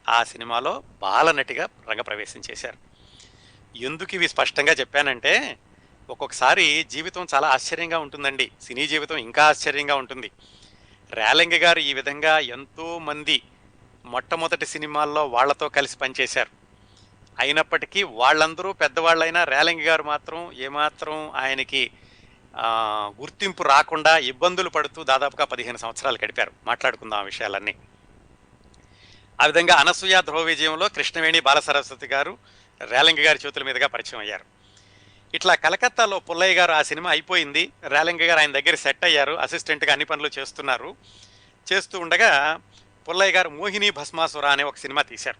ఆ సినిమాలో బాలనటిగా రంగప్రవేశం చేశారు. ఎందుకు ఇవి స్పష్టంగా చెప్పానంటే, ఒక్కొక్కసారి జీవితం చాలా ఆశ్చర్యంగా ఉంటుందండి. సినీ జీవితం ఇంకా ఆశ్చర్యంగా ఉంటుంది. రేలంగి గారు ఈ విధంగా ఎంతోమంది మొట్టమొదటి సినిమాల్లో వాళ్లతో కలిసి పనిచేశారు. అయినప్పటికీ వాళ్ళందరూ పెద్దవాళ్ళైనా రేలంగి గారు మాత్రం ఏమాత్రం ఆయనకి గుర్తింపు రాకుండా ఇబ్బందులు పడుతూ దాదాపుగా 15 సంవత్సరాలు గడిపారు. మాట్లాడుకుందాం ఆ విషయాలన్నీ. ఆ విధంగా అనసూయ ధ్రువ విజయంలో కృష్ణవేణి, బాలసరస్వతి గారు రేలంగి గారి చేతుల మీదుగా పరిచయం అయ్యారు. ఇట్లా కలకత్తాలో పుల్లయ్య గారు, ఆ సినిమా అయిపోయింది, రేలంగి గారు ఆయన దగ్గర సెట్ అయ్యారు, అసిస్టెంట్గా అన్ని పనులు చేస్తున్నారు. చేస్తూ ఉండగా పుల్లయ్య గారు మోహిని భస్మాసుర అనే ఒక సినిమా తీశారు.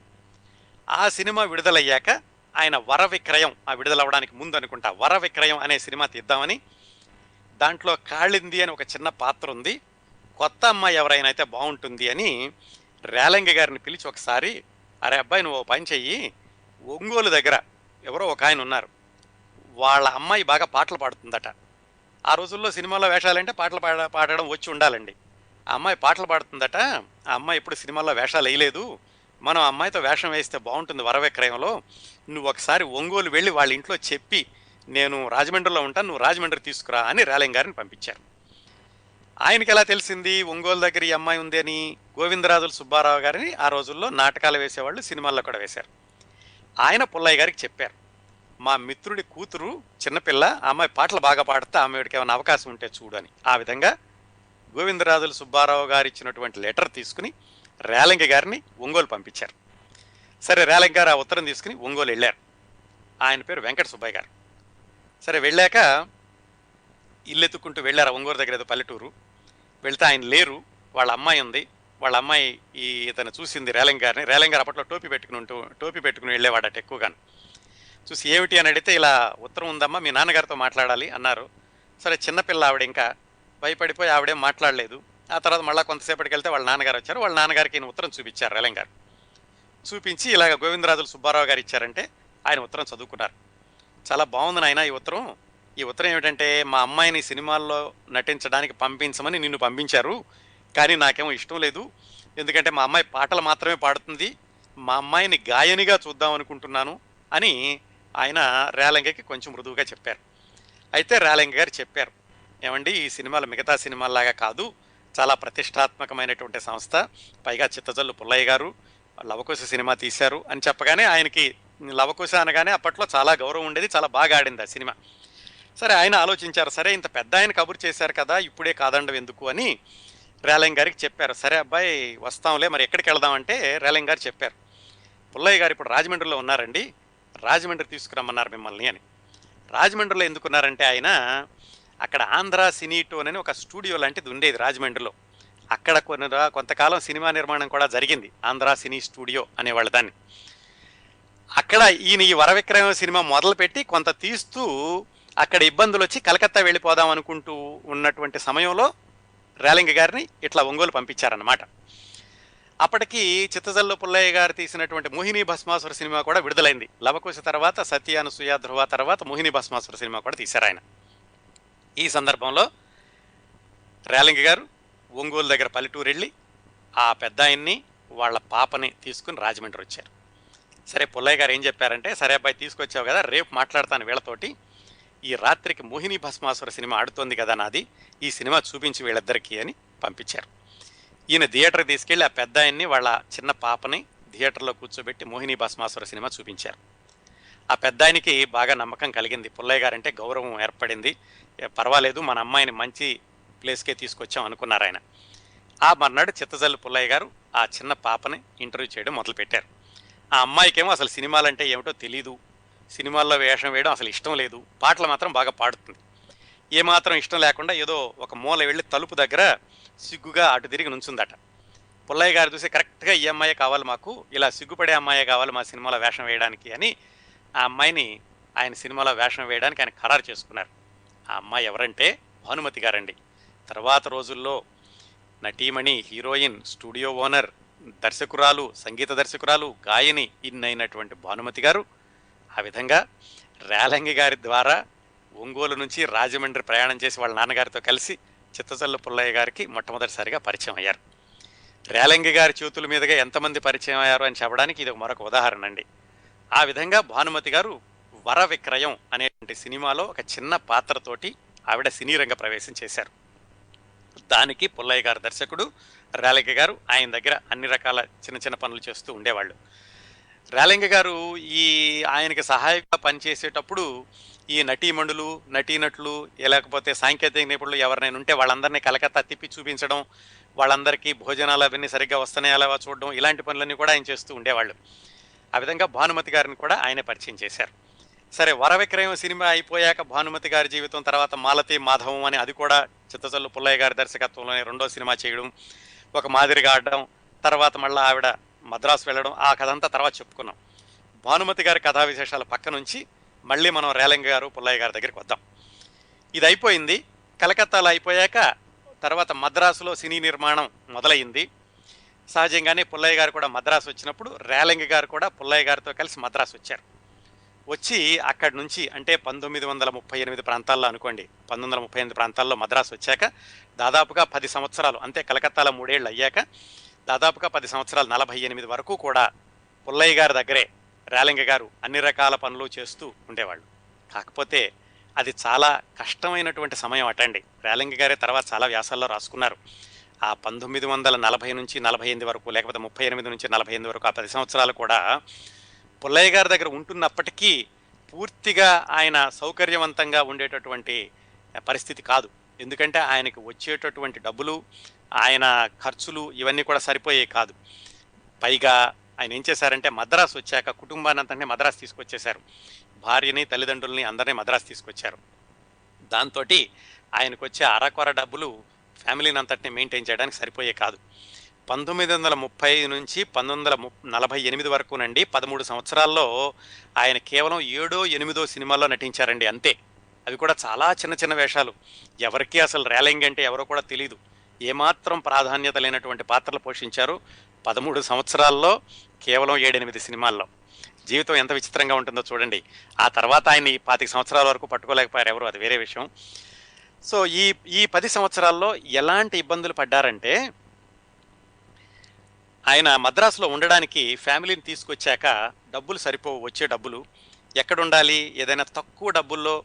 ఆ సినిమా విడుదలయ్యాక ఆయన వర విక్రయం, ఆ విడుదలవ్వడానికి ముందు అనుకుంటా, వర విక్రయం అనే సినిమా తీద్దామని, దాంట్లో కాళింది అని ఒక చిన్న పాత్ర ఉంది, కొత్త అమ్మాయి ఎవరైనా అయితే బాగుంటుంది అని రేలంగి గారిని పిలిచి ఒకసారి, అరే అబ్బాయి నువ్వు పని చెయ్యి, ఒంగోలు దగ్గర ఎవరో ఒక ఆయన ఉన్నారు, వాళ్ళ అమ్మాయి బాగా పాటలు పాడుతుందట. ఆ రోజుల్లో సినిమాలో వేషాలంటే పాటలు పాడడం వచ్చి ఉండాలండి. ఆ అమ్మాయి పాటలు పాడుతుందట, ఆ అమ్మాయి ఇప్పుడు సినిమాల్లో వేషాలు వేయలేదు, మనం అమ్మాయితో వేషం వేస్తే బాగుంటుంది వర విక్రయంలో, నువ్వు ఒకసారి ఒంగోలు వెళ్ళి వాళ్ళ ఇంట్లో చెప్పి, నేను రాజమండ్రిలో ఉంటాను, నువ్వు రాజమండ్రి తీసుకురా అని రేలంగి గారిని పంపించారు. ఆయనకి ఎలా తెలిసింది ఒంగోలు దగ్గర ఈ అమ్మాయి ఉంది అని? గోవిందరాజుల సుబ్బారావు గారిని ఆ రోజుల్లో నాటకాలు వేసేవాళ్ళు, సినిమాల్లో కూడా వేశారు. ఆయన పుల్లయ్య గారికి చెప్పారు, మా మిత్రుడి కూతురు చిన్నపిల్ల, ఆ అమ్మాయి పాటలు బాగా పాడితే ఆమెకి ఏమైనా అవకాశం ఉంటే చూడు అని. ఆ విధంగా గోవిందరాజుల సుబ్బారావు గారు ఇచ్చినటువంటి లెటర్ తీసుకుని రేలంగి గారిని ఒంగోలు పంపించారు. సరే రేలంగి గారు ఆ ఉత్తరం తీసుకుని ఒంగోలు వెళ్ళారు. ఆయన పేరు వెంకట సుబ్బయ్య గారు. సరే వెళ్ళాక ఇల్లు ఎత్తుక్కుంటూ వెళ్ళారు. ఒంగోలు దగ్గర ఏదో పల్లెటూరు. వెళ్తే ఆయన లేరు, వాళ్ళ అమ్మాయి ఉంది. వాళ్ళ అమ్మాయి ఇతను చూసింది రేలంగి గారిని. రేలంగి గారు అప్పట్లో టోపీ పెట్టుకుని వెళ్ళేవాడట ఎక్కువగాను. చూసి ఏమిటి అని అడిగితే, ఇలా ఉత్తరం ఉందమ్మా, మీ నాన్నగారితో మాట్లాడాలి అన్నారు. సరే చిన్నపిల్ల ఆవిడ, ఇంకా భయపడిపోయి ఆవిడేం మాట్లాడలేదు. ఆ తర్వాత మళ్ళీ కొంతసేపటికి వెళ్తే వాళ్ళ నాన్నగారు వచ్చారు. వాళ్ళ నాన్నగారికి ఈయన ఉత్తరం చూపించారు రేలంగి గారు. చూపించి ఇలాగ గోవిందరాజుల సుబ్బారావు గారు ఇచ్చారంటే ఆయన ఉత్తరం చదువుకున్నారు. చాలా బాగుంది నాయన ఈ ఉత్తరం. ఈ ఉత్తరం ఏమిటంటే, మా అమ్మాయిని సినిమాల్లో నటించడానికి పంపించమని నిన్ను పంపించారు, కానీ నాకేమో ఇష్టం లేదు, ఎందుకంటే మా అమ్మాయి పాటలు మాత్రమే పాడుతుంది, మా అమ్మాయిని గాయనిగా చూద్దాం అనుకుంటున్నాను అని ఆయన రేలంగికి కొంచెం మృదువుగా చెప్పారు. అయితే రేలంగి గారు చెప్పారు, ఏమండి ఈ సినిమాలు మిగతా సినిమాల్లాగా కాదు, చాలా ప్రతిష్టాత్మకమైనటువంటి సంస్థ, పైగా చిత్తజల్లు పుల్లయ్య గారు లవకుశ సినిమా తీశారు అని చెప్పగానే ఆయనకి లవకుశ అనగానే అప్పట్లో చాలా గౌరవం ఉండేది, చాలా బాగా ఆడింది ఆ సినిమా. సరే ఆయన ఆలోచించారు, సరే ఇంత పెద్ద ఆయన కబురు చేశారు కదా, ఇప్పుడే కాదండం ఎందుకు అని రేలంగి గారికి చెప్పారు. సరే అబ్బాయి వస్తాంలే, మరి ఎక్కడికి వెళ్దామంటే రేలంగి గారు చెప్పారు, పుల్లయ్య గారు ఇప్పుడు రాజమండ్రిలో ఉన్నారండి, రాజమండ్రి తీసుకురమ్మన్నారు మిమ్మల్ని అని. రాజమండ్రిలో ఎందుకున్నారంటే ఆయన అక్కడ ఆంధ్ర సినీ టోన్ అని ఒక స్టూడియో లాంటిది ఉండేది రాజమండ్రిలో. అక్కడ కొంతకాలం సినిమా నిర్మాణం కూడా జరిగింది, ఆంధ్ర సినీ స్టూడియో అనేవాళ్ళు దాన్ని. అక్కడ ఈయన ఈ వరవిక్రయం సినిమా మొదలుపెట్టి కొంత తీస్తూ అక్కడ ఇబ్బందులు వచ్చి కలకత్తా వెళ్ళిపోదాం అనుకుంటూ ఉన్నటువంటి సమయంలో రేలంగి గారిని ఇట్లా ఒంగోలు పంపించారన్నమాట. అప్పటికి చిత్తజల్లు పుల్లయ్య గారు తీసినటువంటి మోహిని భస్మాసుర సినిమా కూడా విడుదలైంది. లవకుశ తర్వాత సత్య అనసూయ ధ్రువ తర్వాత మోహిని భస్మాసుర సినిమా కూడా తీశారు ఆయన. ఈ సందర్భంలో రేలంగి గారు ఒంగోలు దగ్గర పల్లెటూరు వెళ్ళి ఆ పెద్ద ఆయన్ని వాళ్ళ పాపని తీసుకుని రాజమండ్రి వచ్చారు. సరే పుల్లయ్య గారు ఏం చెప్పారంటే, సరే అబ్బాయి తీసుకొచ్చావు కదా, రేపు మాట్లాడతాను వీళ్ళతోటి, ఈ రాత్రికి మోహిని భస్మాసుర సినిమా ఆడుతోంది కదా నాది, ఈ సినిమా చూపించి వీళ్ళిద్దరికీ అని పంపించారు. ఈయన థియేటర్కి తీసుకెళ్ళి ఆ పెద్ద ఆయన్ని వాళ్ళ చిన్న పాపని థియేటర్లో కూర్చోబెట్టి మోహిని భస్మాసుర సినిమా చూపించారు. ఆ పెద్ద ఆయనకి బాగా నమ్మకం కలిగింది, పుల్లయ్య గారంటే గౌరవం ఏర్పడింది, పర్వాలేదు మన అమ్మాయిని మంచి ప్లేస్కే తీసుకొచ్చాం అనుకున్నారు ఆయన. ఆ మర్నాడు చిత్తజల్లు పుల్లయ్య గారు ఆ చిన్న పాపని ఇంటర్వ్యూ చేయడం మొదలుపెట్టారు. ఆ అమ్మాయికేమో అసలు సినిమాలంటే ఏమిటో తెలీదు, సినిమాల్లో వేషం వేయడం అసలు ఇష్టం లేదు, పాటలు మాత్రం బాగా పాడుతుంది. ఏమాత్రం ఇష్టం లేకుండా ఏదో ఒక మూల వెళ్ళి తలుపు దగ్గర సిగ్గుగా అటు తిరిగి నుంచుందట. పుల్లయ్య గారు చూసి కరెక్ట్గా ఈ అమ్మాయే కావాలి మాకు, ఇలా సిగ్గుపడే అమ్మాయే కావాలి మా సినిమాలో వేషం వేయడానికి అని ఆ అమ్మాయిని ఆయన సినిమాలో వేషం వేయడానికి ఆయన ఖరారు చేసుకున్నారు. ఆ అమ్మాయి ఎవరంటే భానుమతి గారండి. తర్వాత రోజుల్లో నటీమణి, హీరోయిన్, స్టూడియో ఓనర్, దర్శకురాలు, సంగీత దర్శకురాలు, గాయని ఇన్నైనటువంటి భానుమతి గారు ఆ విధంగా రేలంగి గారి ద్వారా ఒంగోలు నుంచి రాజమండ్రి ప్రయాణం చేసి వాళ్ళ నాన్నగారితో కలిసి చిత్తజల్లు పుల్లయ్య గారికి మొట్టమొదటిసారిగా పరిచయం అయ్యారు. రేలంగి గారి చేతుల మీదుగా ఎంతమంది పరిచయం అయ్యారు అని చెప్పడానికి ఇది మరొక ఉదాహరణ అండి. ఆ విధంగా భానుమతి గారు వర విక్రయం అనేటువంటి సినిమాలో ఒక చిన్న పాత్రతోటి ఆవిడ సినీ రంగ ప్రవేశం చేశారు. దానికి పుల్లయ్య గారు దర్శకుడు, రేలంగి గారు ఆయన దగ్గర అన్ని రకాల చిన్న చిన్న పనులు చేస్తూ ఉండేవాళ్ళు. రేలంగి గారు ఈ ఆయనకి సహాయంగా పనిచేసేటప్పుడు ఈ నటీమణులు, నటీనటులు, లేకపోతే సాంకేతిక నిపుణులు ఎవరినైనా ఉంటే వాళ్ళందరినీ కలకత్తా తిప్పి చూపించడం, వాళ్ళందరికీ భోజనాలు అవన్నీ సరిగ్గా వస్తున్నాయా లేవా చూడడం, ఇలాంటి పనులన్నీ కూడా ఆయన చేస్తూ ఉండేవాళ్ళు. ఆ విధంగా భానుమతి గారిని కూడా ఆయనే పరిచయం చేశారు. సరే వర విక్రయం సినిమా అయిపోయాక భానుమతి గారి జీవితం తర్వాత మాలతి మాధవం అని అది కూడా చిత్తజల్లు పుల్లయ్య గారి దర్శకత్వంలోనే రెండో సినిమా చేయడం, ఒక మాదిరిగా ఆడడం, తర్వాత మళ్ళీ ఆవిడ మద్రాసు వెళ్ళడం, ఆ కథ అంతా తర్వాత చెప్పుకున్నాం. భానుమతి గారి కథా విశేషాల పక్క నుంచి మళ్ళీ మనం రేలంగి గారు పుల్లయ్య గారి దగ్గరికి వద్దాం. ఇది అయిపోయింది. కలకత్తాలో అయిపోయాక తర్వాత మద్రాసులో సినీ నిర్మాణం మొదలైంది. సహజంగానే పుల్లయ్య గారు కూడా మద్రాసు వచ్చినప్పుడు రేలంగి గారు కూడా పుల్లయ్య గారితో కలిసి మద్రాసు వచ్చారు. వచ్చి అక్కడి నుంచి అంటే 1938 ప్రాంతాల్లో అనుకోండి, 1938 ప్రాంతాల్లో మద్రాసు వచ్చాక దాదాపుగా 10 సంవత్సరాలు, అంతే కలకత్తాలో 3 ఏళ్ళు అయ్యాక దాదాపుగా 10 సంవత్సరాలు 48 వరకు కూడా పుల్లయ్య గారి దగ్గరే రేలంగి గారు అన్ని రకాల పనులు చేస్తూ ఉండేవాళ్ళు. కాకపోతే అది చాలా కష్టమైనటువంటి సమయం అటండి. రేలంగి గారే తర్వాత చాలా వ్యాసాల్లో రాసుకున్నారు. ఆ 1940 నుంచి 48 వరకు, లేకపోతే 38 నుంచి 48 వరకు ఆ 10 సంవత్సరాలు కూడా పుల్లయ్య గారి దగ్గర ఉంటున్నప్పటికీ పూర్తిగా ఆయన సౌకర్యవంతంగా ఉండేటటువంటి పరిస్థితి కాదు. ఎందుకంటే ఆయనకి వచ్చేటటువంటి డబ్బులు, ఆయన ఖర్చులు ఇవన్నీ కూడా సరిపోయే కాదు. పైగా ఆయన ఏం చేశారంటే మద్రాసు వచ్చాక కుటుంబాన్ని అంతనే మద్రాసు తీసుకొచ్చేశారు. భార్యని, తల్లిదండ్రుల్ని అందరినీ మద్రాసు తీసుకొచ్చారు. దాంతో ఆయనకు వచ్చే అరకొర డబ్బులు ఫ్యామిలీని అంతటిని మెయింటైన్ చేయడానికి సరిపోయే కాదు. 1930 నుంచి 1948 వరకు నండి 13 సంవత్సరాల్లో ఆయన కేవలం 7, 8 సినిమాల్లో నటించారండి, అంతే. అవి కూడా చాలా చిన్న చిన్న వేషాలు. ఎవరికీ అసలు రేలంగి అంటే ఎవరో కూడా తెలీదు. ఏమాత్రం ప్రాధాన్యత లేనటువంటి పాత్రలు పోషించారు. 13 సంవత్సరాల్లో కేవలం 7, 8 సినిమాల్లో. జీవితం ఎంత విచిత్రంగా ఉంటుందో చూడండి. ఆ తర్వాత ఆయన్ని 25 సంవత్సరాల వరకు పట్టుకోలేకపోయారు ఎవరు, అది వేరే విషయం. సో ఈ 10 సంవత్సరాల్లో ఎలాంటి ఇబ్బందులు పడ్డారంటే ఆయన మద్రాసులో ఉండడానికి ఫ్యామిలీని తీసుకొచ్చాక డబ్బులు సరిపోవు, వచ్చే డబ్బులు ఎక్కడుండాలి, ఏదైనా తక్కువ డబ్బుల్లో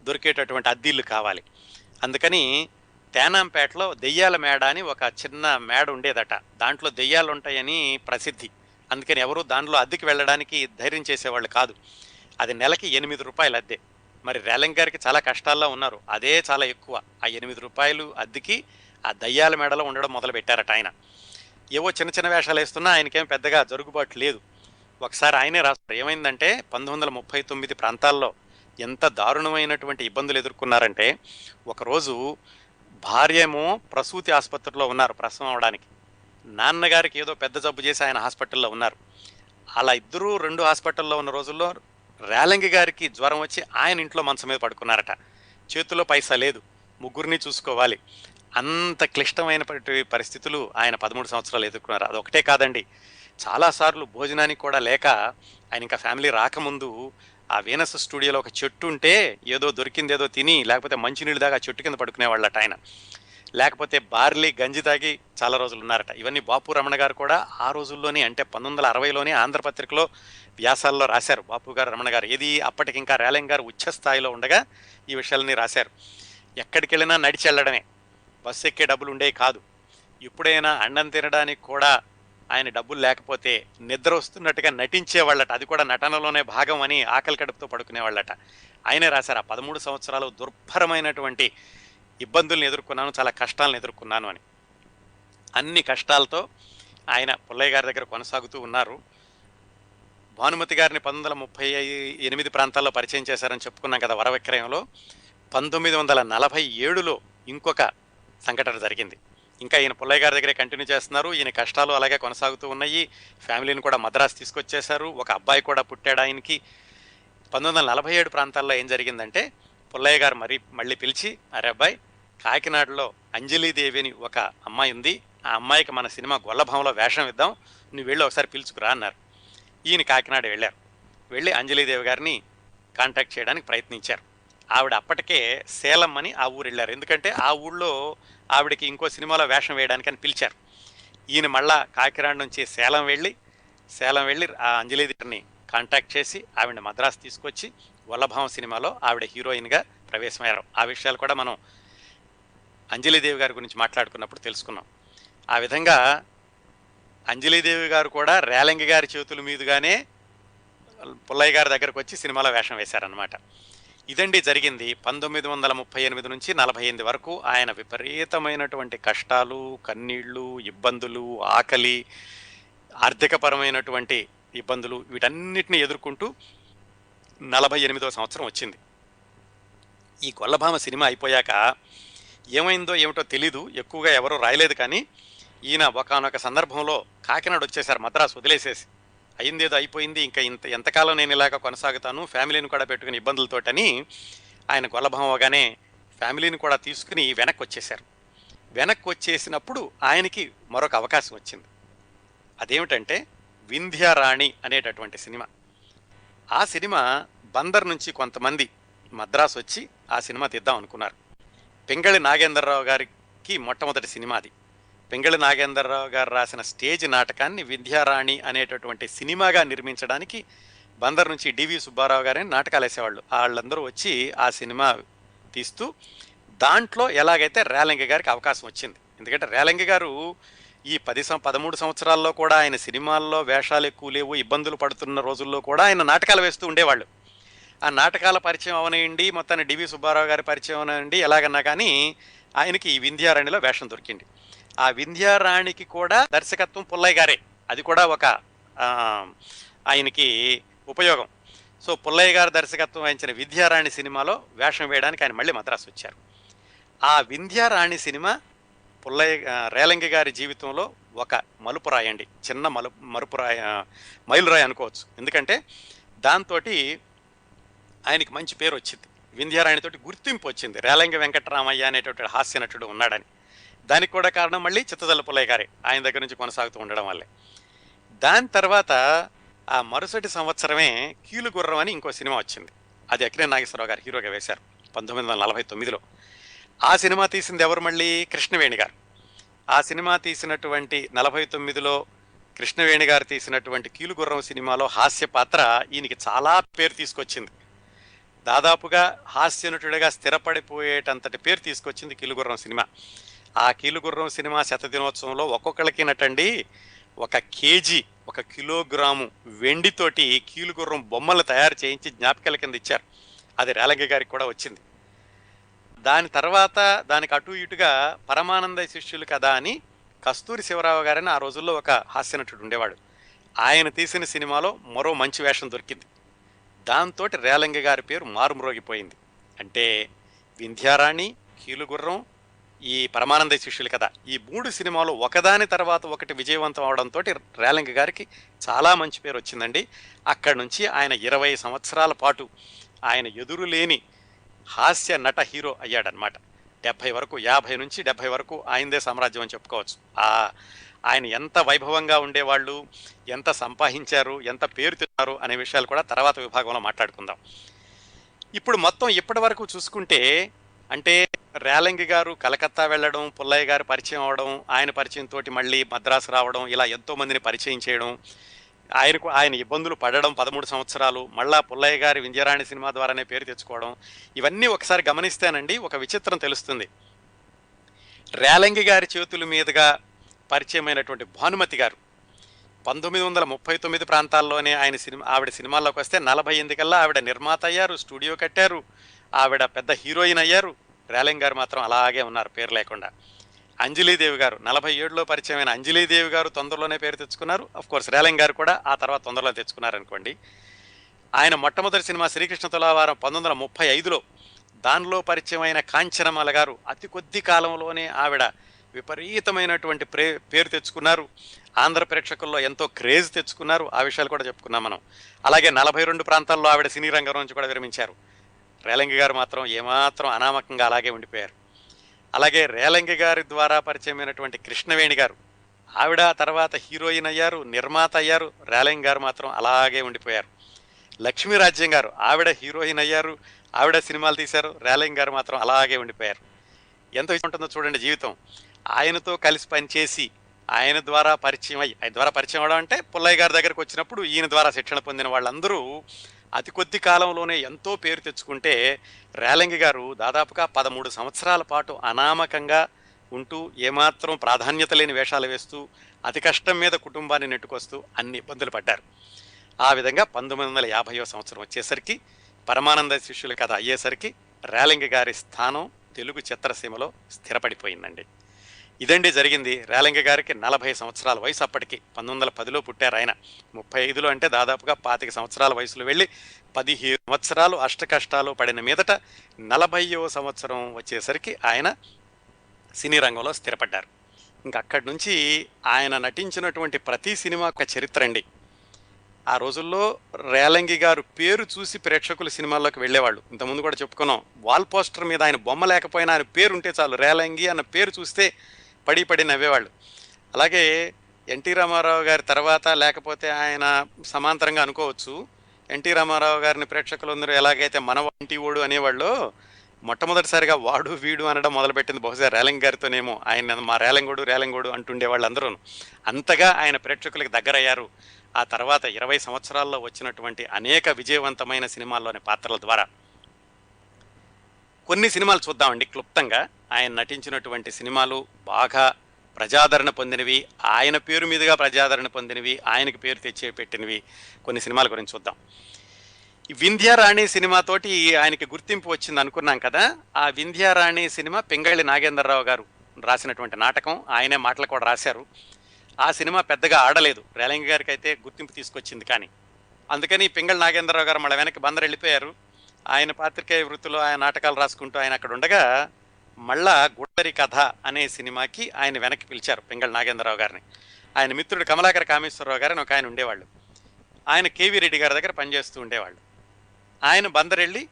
దొరికేటటువంటి అద్దిల్లు కావాలి. అందుకని తేనాంపేటలో దెయ్యాల మేడ అని ఒక చిన్న మేడ ఉండేదట. దాంట్లో దెయ్యాలు ఉంటాయని ప్రసిద్ధి. అందుకని ఎవరు దానిలో అద్దెకి వెళ్ళడానికి ధైర్యం చేసేవాళ్ళు కాదు. అది నెలకి రూ. 8 అద్దె. మరి రేలంగి గారికి చాలా కష్టాల్లో ఉన్నారు, అదే చాలా ఎక్కువ. ఆ రూ. 8 అద్దెకి ఆ దయ్యాల మేడలో ఉండడం మొదలు పెట్టారట ఆయన. ఏవో చిన్న చిన్న వేషాలు వేస్తున్నా ఆయనకేం పెద్దగా జరుగుబాటు లేదు. ఒకసారి ఆయనే రాస్తారు, ఏమైందంటే 1939 ప్రాంతాల్లో ఎంత దారుణమైనటువంటి ఇబ్బందులు ఎదుర్కొన్నారంటే, ఒకరోజు భార్య ఏమో ప్రసూతి ఆసుపత్రిలో ఉన్నారు ప్రసవం అవడానికి, నాన్నగారికి ఏదో పెద్ద జబ్బు చేసి ఆయన హాస్పిటల్లో ఉన్నారు. అలా ఇద్దరూ 2 హాస్పిటల్లో ఉన్న రోజుల్లో రేలంగి గారికి జ్వరం వచ్చి ఆయన ఇంట్లో మంచం మీద పడుకున్నారట. చేతిలో పైసా లేదు, ముగ్గురిని చూసుకోవాలి. అంత క్లిష్టమైన పరిస్థితులు ఆయన 13 సంవత్సరాలు ఎదుర్కొన్నారు. అదొకటే కాదండి, చాలాసార్లు భోజనానికి కూడా లేక ఆయన ఇంకా ఫ్యామిలీ రాకముందు ఆ వీనస్ స్టూడియోలో ఒక చెట్టు ఉంటే ఏదో దొరికిందేదో తిని, లేకపోతే మంచినీళ్ళు దాకా చెట్టు కింద పడుకునేవాళ్ళట ఆయన. లేకపోతే బార్లీ గంజి తాగి చాలా రోజులు ఉన్నారట. ఇవన్నీ బాపు రమణ గారు కూడా ఆ రోజుల్లోనే, అంటే 1960లోనే ఆంధ్రపత్రికలో వ్యాసాల్లో రాశారు బాపు గారు, రమణ గారు. ఇది అప్పటికి ఇంకా రేలంగి గారు ఉచ్చ స్థాయిలో ఉండగా ఈ విషయాలన్నీ రాశారు. ఎక్కడికి వెళ్ళినా నడిచి వెళ్ళడమే, బస్సు ఎక్కే డబ్బులు ఉండేవి కాదు. ఎప్పుడైనా అన్నం తినడానికి కూడా ఆయన డబ్బులు లేకపోతే నిద్ర వస్తున్నట్టుగా నటించేవాళ్ళట. అది కూడా నటనలోనే భాగం అని ఆకలి కడుపుతో పడుకునేవాళ్ళట. ఆయనే రాశారు, ఆ 13 సంవత్సరాలు దుర్భరమైనటువంటి ఇబ్బందుల్ని ఎదుర్కొన్నాను, చాలా కష్టాలను ఎదుర్కొన్నాను అని. అన్ని కష్టాలతో ఆయన పుల్లయ్య గారి దగ్గర కొనసాగుతూ ఉన్నారు. భానుమతి గారిని 1938 ప్రాంతాల్లో పరిచయం చేశారని చెప్పుకున్నాం కదా వరవిక్రయంలో. 1947లో ఇంకొక సంఘటన జరిగింది. ఇంకా ఈయన పుల్లయ్య గారి దగ్గరే కంటిన్యూ చేస్తున్నారు. ఈయన కష్టాలు అలాగే కొనసాగుతూ ఉన్నాయి. ఫ్యామిలీని కూడా మద్రాసు తీసుకొచ్చేశారు. ఒక అబ్బాయి కూడా పుట్టాడు ఆయనకి. 1947 ప్రాంతాల్లో ఏం జరిగిందంటే, పుల్లయ్య గారు మళ్ళీ పిలిచి, అరే అబ్బాయి, కాకినాడలో అంజలీదేవి అని ఒక అమ్మాయి ఉంది, ఆ అమ్మాయికి మన సినిమా గొల్లభావంలో వేషం ఇద్దాం, నువ్వు వెళ్ళి ఒకసారి పిలుచుకురా అన్నారు. ఈయన కాకినాడ వెళ్ళారు. వెళ్ళి అంజలీదేవి గారిని కాంటాక్ట్ చేయడానికి ప్రయత్నించారు. ఆవిడ అప్పటికే సేలం అని ఆ ఊరు వెళ్ళారు. ఎందుకంటే ఆ ఊళ్ళో ఆవిడకి ఇంకో సినిమాలో వేషం వేయడానికి అని పిలిచారు. ఈయన మళ్ళా కాకినాడ నుంచి సేలం వెళ్ళి ఆ అంజలీదేవిని కాంటాక్ట్ చేసి ఆవిడని మద్రాసు తీసుకొచ్చి వల్లభావం సినిమాలో ఆవిడ హీరోయిన్గా ప్రవేశమయ్యారు. ఆ విషయాలు కూడా మనం అంజలీదేవి గారి గురించి మాట్లాడుకున్నప్పుడు తెలుసుకున్నాం. ఆ విధంగా అంజలీదేవి గారు కూడా రేలంగి గారి చేతుల మీదుగానే పుల్లయ్య గారి దగ్గరకు వచ్చి సినిమాలో వేషం వేశారనమాట. ఇదండి జరిగింది. 1938 నుంచి 48 వరకు ఆయన విపరీతమైనటువంటి కష్టాలు, కన్నీళ్లు, ఇబ్బందులు, ఆకలి, ఆర్థికపరమైనటువంటి ఇబ్బందులు, వీటన్నిటిని ఎదుర్కొంటూ 48వ సంవత్సరం వచ్చింది. ఈ గొల్లభామ సినిమా అయిపోయాక ఏమైందో ఏమిటో తెలీదు, ఎక్కువగా ఎవరూ రాయలేదు. కానీ ఈయన ఒకానొక సందర్భంలో కాకినాడ వచ్చేసారు, మద్రాసు వదిలేసేసి. అయిందేదో అయిపోయింది, ఇంకా ఎంతకాలం నేను ఇలాగ కొనసాగుతాను, ఫ్యామిలీని కూడా పెట్టుకుని ఇబ్బందులతోటని ఆయన గొల్లభామగానే ఫ్యామిలీని కూడా తీసుకుని వెనక్కి వచ్చేశారు. వెనక్కి వచ్చేసినప్పుడు ఆయనకి మరొక అవకాశం వచ్చింది. అదేమిటంటే వింధ్యారాణి అనేటటువంటి సినిమా. ఆ సినిమా బందర్ నుంచి కొంతమంది మద్రాసు వచ్చి ఆ సినిమా తీద్దాం అనుకున్నారు. పింగళి నాగేంద్రరావు గారికి మొట్టమొదటి సినిమా అది. పింగళి నాగేంద్రరావు గారు రాసిన స్టేజ్ నాటకాన్ని వింధ్యారాణి అనేటటువంటి సినిమాగా నిర్మించడానికి బందర్ నుంచి డివి సుబ్బారావు గారిని నాటకాలు వేసేవాళ్ళు. వాళ్ళందరూ వచ్చి ఆ సినిమా తీస్తూ దాంట్లో ఎలాగైతే రేలంగి గారికి అవకాశం వచ్చింది. ఎందుకంటే రేలంగి గారు ఈ 13 సంవత్సరాల్లో కూడా ఆయన సినిమాల్లో వేషాలు ఎక్కువ లేవు, ఇబ్బందులు పడుతున్న రోజుల్లో కూడా ఆయన నాటకాలు వేస్తూ ఉండేవాళ్ళు. ఆ నాటకాల పరిచయం అవనండి, మొత్తాన్ని డివి సుబ్బారావు గారి పరిచయం అవనండి, ఎలాగన్నా కానీ ఆయనకి ఈ వింధ్యారాణిలో వేషం దొరికింది. ఆ వింధ్యారాణికి కూడా దర్శకత్వం పుల్లయ్య గారే. అది కూడా ఒక ఆయనకి ఉపయోగం. సో పుల్లయ్య గారు దర్శకత్వం వహించిన వింధ్యారాణి సినిమాలో వేషం వేయడానికి ఆయన మళ్ళీ మద్రాసు వచ్చారు. ఆ వింధ్యారాణి సినిమా రేలంగి గారి జీవితంలో ఒక మలుపురాయి అండి, చిన్న మైలురాయి అనుకోవచ్చు. ఎందుకంటే దాంతో ఆయనకి మంచి పేరు వచ్చింది, వింధ్యారాణితోటి గుర్తింపు వచ్చింది. రేలంగి వెంకటరామయ్య అనేటువంటి హాస్య నటుడు ఉన్నాడని. దానికి కూడా కారణం మళ్ళీ చిత్తజల్ల పుల్లయ్య గారే, ఆయన దగ్గర నుంచి కొనసాగుతూ ఉండడం వల్లే. దాని తర్వాత ఆ మరుసటి సంవత్సరమే కీలుగుర్రం అని ఇంకో సినిమా వచ్చింది. అది అక్కినేని నాగేశ్వరరావు గారు హీరోగా వేశారు 1949లో. ఆ సినిమా తీసింది ఎవరు? మళ్ళీ కృష్ణవేణి గారు. ఆ సినిమా తీసినటువంటి 49లో కృష్ణవేణి గారు తీసినటువంటి కీలుగుర్రం సినిమాలో హాస్య పాత్ర ఈయనకి చాలా పేరు తీసుకొచ్చింది. దాదాపుగా హాస్యనటుడిగా స్థిరపడిపోయేటంతటి పేరు తీసుకొచ్చింది కీలుగుర్రం సినిమా. ఆ కీలుగుర్రం సినిమా శతదినోత్సవంలో ఒక్కొక్కళ్ళకి నటండి 1 కిలోగ్రాము వెండితోటి కీలుగుర్రం బొమ్మలు తయారు చేయించి జ్ఞాపికల కింద ఇచ్చారు. అది రేలంగి గారికి కూడా వచ్చింది. దాని తర్వాత దానికి అటు ఇటుగా పరమానంద శిష్యులు కదా అని కస్తూరి శివరావు గారని ఆ రోజుల్లో ఒక హాస్యనటుడు ఉండేవాడు. ఆయన తీసిన సినిమాలో మరో మంచి వేషం దొరికింది. దాంతో రేలంగి గారి పేరు మారుమ్రోగిపోయింది. అంటే వింధ్యారాణి, కీలుగుర్రం, ఈ పరమానంద శిష్యులు కదా, ఈ 3 సినిమాలు ఒకదాని తర్వాత ఒకటి విజయవంతం అవడంతో రేలంగి గారికి చాలా మంచి పేరు వచ్చిందండి. అక్కడి నుంచి ఆయన 20 సంవత్సరాల పాటు ఆయన ఎదురులేని హాస్య నట హీరో అయ్యాడనమాట. 50 నుంచి 70 వరకు ఆయనదే సామ్రాజ్యం అని చెప్పుకోవచ్చు. ఆయన ఎంత వైభవంగా ఉండేవాళ్ళు, ఎంత సంపాదించారు, ఎంత పేరు తిన్నారు అనే విషయాలు కూడా తర్వాత విభాగంలో మాట్లాడుకుందాం. ఇప్పుడు మొత్తం ఇప్పటి వరకు చూసుకుంటే, అంటే రేలంగి గారు కలకత్తా వెళ్ళడం, పుల్లయ్య గారు పరిచయం అవడం, ఆయన పరిచయంతో మళ్ళీ మద్రాసు రావడం, ఇలా ఎంతోమందిని పరిచయం చేయడం, ఆయన ఇబ్బందులు పడడం 13 సంవత్సరాలు, మళ్ళా పుల్లయ్య గారి వింధ్యరాణి సినిమా ద్వారానే పేరు తెచ్చుకోవడం, ఇవన్నీ ఒకసారి గమనిస్తేనండి ఒక విచిత్రం తెలుస్తుంది. రేలంగి గారి చేతుల మీదుగా పరిచయమైనటువంటి భానుమతి గారు 1939 ప్రాంతాల్లోనే ఆవిడ సినిమాల్లోకి వస్తే 48 కల్లా ఆవిడ నిర్మాత అయ్యారు, స్టూడియో కట్టారు, ఆవిడ పెద్ద హీరోయిన్ అయ్యారు. రేలంగి గారు మాత్రం అలాగే ఉన్నారు, పేరు లేకుండా. అంజలీదేవి గారు 47లో పరిచయమైన అంజలీదేవి గారు తొందరలోనే పేరు తెచ్చుకున్నారు. కోర్స్ రేలంగి గారు కూడా ఆ తర్వాత తొందరలో తెచ్చుకున్నారు అనుకోండి. ఆయన మొట్టమొదటి సినిమా శ్రీకృష్ణ తులావారం 1935లో, దానిలో పరిచయమైన కాంచనమాల గారు అతి కొద్ది కాలంలోనే ఆవిడ విపరీతమైనటువంటి పేరు తెచ్చుకున్నారు. ఆంధ్ర ప్రేక్షకుల్లో ఎంతో క్రేజ్ తెచ్చుకున్నారు. ఆ విషయాలు కూడా చెప్పుకున్నాం మనం. అలాగే 42 ప్రాంతాల్లో ఆవిడ సినీ రంగం నుంచి కూడా విరమించారు. రేలంగి గారు మాత్రం ఏమాత్రం అనామకంగా అలాగే ఉండిపోయారు. అలాగే రేలంగి గారి ద్వారా పరిచయమైనటువంటి కృష్ణవేణి గారు, ఆవిడ తర్వాత హీరోయిన్ అయ్యారు, నిర్మాత అయ్యారు. రేలంగి గారు మాత్రం అలాగే ఉండిపోయారు. లక్ష్మీరాజ్యం గారు, ఆవిడ హీరోయిన్ అయ్యారు, ఆవిడ సినిమాలు తీశారు. రేలంగి గారు మాత్రం అలాగే ఉండిపోయారు. ఎంత ఉంటుందో చూడండి జీవితం. ఆయనతో కలిసి పనిచేసి ఆయన ద్వారా పరిచయం అవడం అంటే పుల్లయ్య గారి దగ్గరకు వచ్చినప్పుడు ఈయన ద్వారా శిక్షణ పొందిన వాళ్ళందరూ అతి కొద్ది కాలంలోనే ఎంతో పేరు తెచ్చుకుంటే, రేలంగి గారు దాదాపుగా 13 సంవత్సరాల పాటు అనామకంగా ఉంటూ ఏమాత్రం ప్రాధాన్యత లేని వేషాలు వేస్తూ అతి కష్టం మీద కుటుంబాన్ని నెట్టుకొస్తూ అన్ని ఇబ్బందులు పడ్డారు. ఆ విధంగా 1950వ సంవత్సరం వచ్చేసరికి పరమానంద శిష్యుల కథ అయ్యేసరికి రేలంగి గారి స్థానం తెలుగు చిత్రసీమలో స్థిరపడిపోయిందండి. ఇదండి జరిగింది. రేలంగి గారికి 40 సంవత్సరాల వయసు. అప్పటికి 1910లో పుట్టారు ఆయన. 35లో అంటే దాదాపుగా 25 సంవత్సరాల వయసులో వెళ్ళి 15 సంవత్సరాలు అష్టకష్టాలు పడిన మీదట 40వ సంవత్సరం వచ్చేసరికి ఆయన సినీ రంగంలో స్థిరపడ్డారు. ఇంక అక్కడి నుంచి ఆయన నటించినటువంటి ప్రతి సినిమా ఒక చరిత్ర అండి. ఆ రోజుల్లో రేలంగి గారు పేరు చూసి ప్రేక్షకులు సినిమాల్లోకి వెళ్ళేవాళ్ళు. ఇంతకుముందు కూడా చెప్పుకున్నాం, వాల్ పోస్టర్ మీద ఆయన బొమ్మ లేకపోయినా ఆయన పేరు ఉంటే చాలు, రేలంగి అన్న పేరు చూస్తే పడి నవ్వేవాళ్ళు. అలాగే ఎన్టీ రామారావు గారి తర్వాత, లేకపోతే ఆయన సమాంతరంగా అనుకోవచ్చు, ఎన్టీ రామారావు గారిని ప్రేక్షకులందరూ ఎలాగైతే మన వంటి ఓడు అనేవాళ్ళు, మొట్టమొదటిసారిగా వాడు వీడు అనడం మొదలుపెట్టింది బహుశా రేలంగి గారితోనేమో. ఆయన మా రేలంగోడు అంటుండే వాళ్ళందరూ అంతగా ఆయన ప్రేక్షకులకు దగ్గరయ్యారు. ఆ తర్వాత 20 సంవత్సరాల్లో వచ్చినటువంటి అనేక విజయవంతమైన సినిమాల్లోని పాత్రల ద్వారా. కొన్ని సినిమాలు చూద్దామండి క్లుప్తంగా. ఆయన నటించినటువంటి సినిమాలు బాగా ప్రజాదరణ పొందినవి, ఆయన పేరు మీదుగా ప్రజాదరణ పొందినవి, ఆయనకి పేరు పెట్టినవి కొన్ని సినిమాల గురించి చూద్దాం. ఈ వింధ్యారాణి సినిమాతోటి ఆయనకి గుర్తింపు వచ్చింది అనుకున్నాం కదా. ఆ వింధ్యారాణి సినిమా పింగళి నాగేంద్రరావు గారు రాసినటువంటి నాటకం. ఆయనే మాటలు కూడా రాశారు. ఆ సినిమా పెద్దగా ఆడలేదు, రేలంగి గారికి అయితే గుర్తింపు తీసుకొచ్చింది. కానీ అందుకని పింగళి నాగేంద్రరావు గారు మళ్ళీ వెనక్కి బందరు వెళ్ళిపోయారు. ఆయన పాత్రికేయ వృత్తిలో ఆయన నాటకాలు రాసుకుంటూ ఆయన అక్కడ ఉండగా మళ్ళా గుడ్డరి కథ అనే సినిమాకి ఆయన వెనక్కి పిలిచారు పింగళి నాగేంద్రరావు గారిని. ఆయన మిత్రుడు కమలాకర కామేశ్వరరావు గారిని ఒక ఆయన ఉండేవాళ్ళు. ఆయన కేవీ రెడ్డి గారి దగ్గర పనిచేస్తూ ఉండేవాళ్ళు. ఆయన బందరెళ్ళి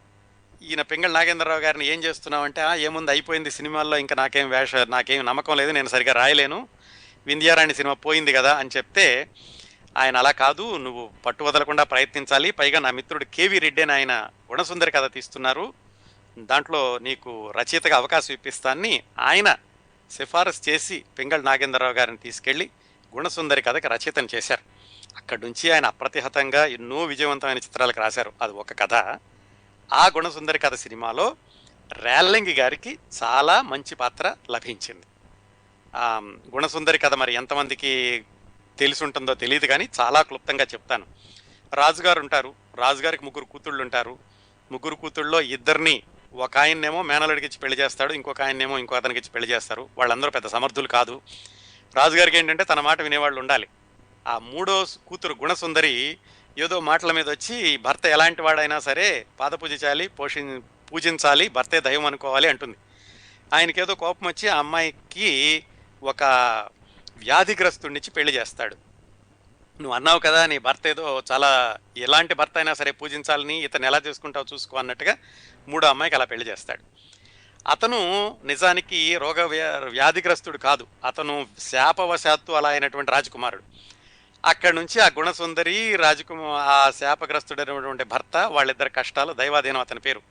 ఈయన పింగళి నాగేంద్రరావు గారిని ఏం చేస్తున్నావంటే, ఏముంది అయిపోయింది సినిమాల్లో, ఇంకా నాకేం నమ్మకం లేదు, నేను సరిగా రాయలేను, వింధ్యారాణి సినిమా పోయింది కదా అని చెప్తే, ఆయన అలా కాదు, నువ్వు పట్టు వదలకుండా ప్రయత్నించాలి, పైగా నా మిత్రుడు కేవీ రెడ్డి అని ఆయన గుణసుందరి కథ తీస్తున్నారు, దాంట్లో నీకు రచయితగా అవకాశం ఇప్పిస్తానని ఆయన సిఫారసు చేసి పింగళి నాగేంద్రరావు గారిని తీసుకెళ్ళి గుణసుందరి కథకి రచయితను చేశారు. అక్కడి నుంచి ఆయన అప్రతిహతంగా ఎన్నో విజయవంతమైన చిత్రాలకు రాశారు. అది ఒక కథ. ఆ గుణసుందరి కథ సినిమాలో రేలంగి గారికి చాలా మంచి పాత్ర లభించింది. గుణసుందరి కథ మరి ఎంతమందికి తెలిసి ఉంటుందో తెలియదు, కానీ చాలా క్లుప్తంగా చెప్తాను. రాజుగారు ఉంటారు. రాజుగారికి 3 కూతుళ్ళు ఉంటారు. 3 కూతుళ్ళలో ఇద్దరిని ఒక ఆయన్నేమో మేనలుడికి ఇచ్చి పెళ్లి చేస్తాడు, ఇంకొక ఆయన్నేమో ఇంకో అతనికి ఇచ్చి పెళ్లి చేస్తారు. వాళ్ళందరూ పెద్ద సమర్థులు కాదు. రాజుగారికి ఏంటంటే తన మాట వినేవాళ్ళు ఉండాలి. ఆ 3వ కూతురు గుణసుందరి ఏదో మాటల మీద వచ్చి భర్త ఎలాంటి వాడైనా సరే పాదపూజ చేయాలి, పూజించాలి, భర్తే దైవం అనుకోవాలి అంటుంది. ఆయనకేదో కోపం వచ్చి ఆ అమ్మాయికి ఒక వ్యాధిగ్రస్తుడినిచ్చి పెళ్లి చేస్తాడు. నువ్వు అన్నావు కదా నీ భర్త ఏదో చాలా ఎలాంటి భర్త అయినా సరే పూజించాలని, ఇతను ఎలా చేసుకుంటావు చూసుకో అన్నట్టుగా 3వ అమ్మాయికి అలా పెళ్లి చేస్తాడు. అతను నిజానికి వ్యాధిగ్రస్తుడు కాదు, అతను శాపవశాత్తు అలా అయినటువంటి రాజకుమారుడు. అక్కడి నుంచి ఆ గుణసుందరి ఆ శాపగ్రస్తుడైనటువంటి భర్త, వాళ్ళిద్దరి కష్టాలు, దైవాధీనం అతని పేరు,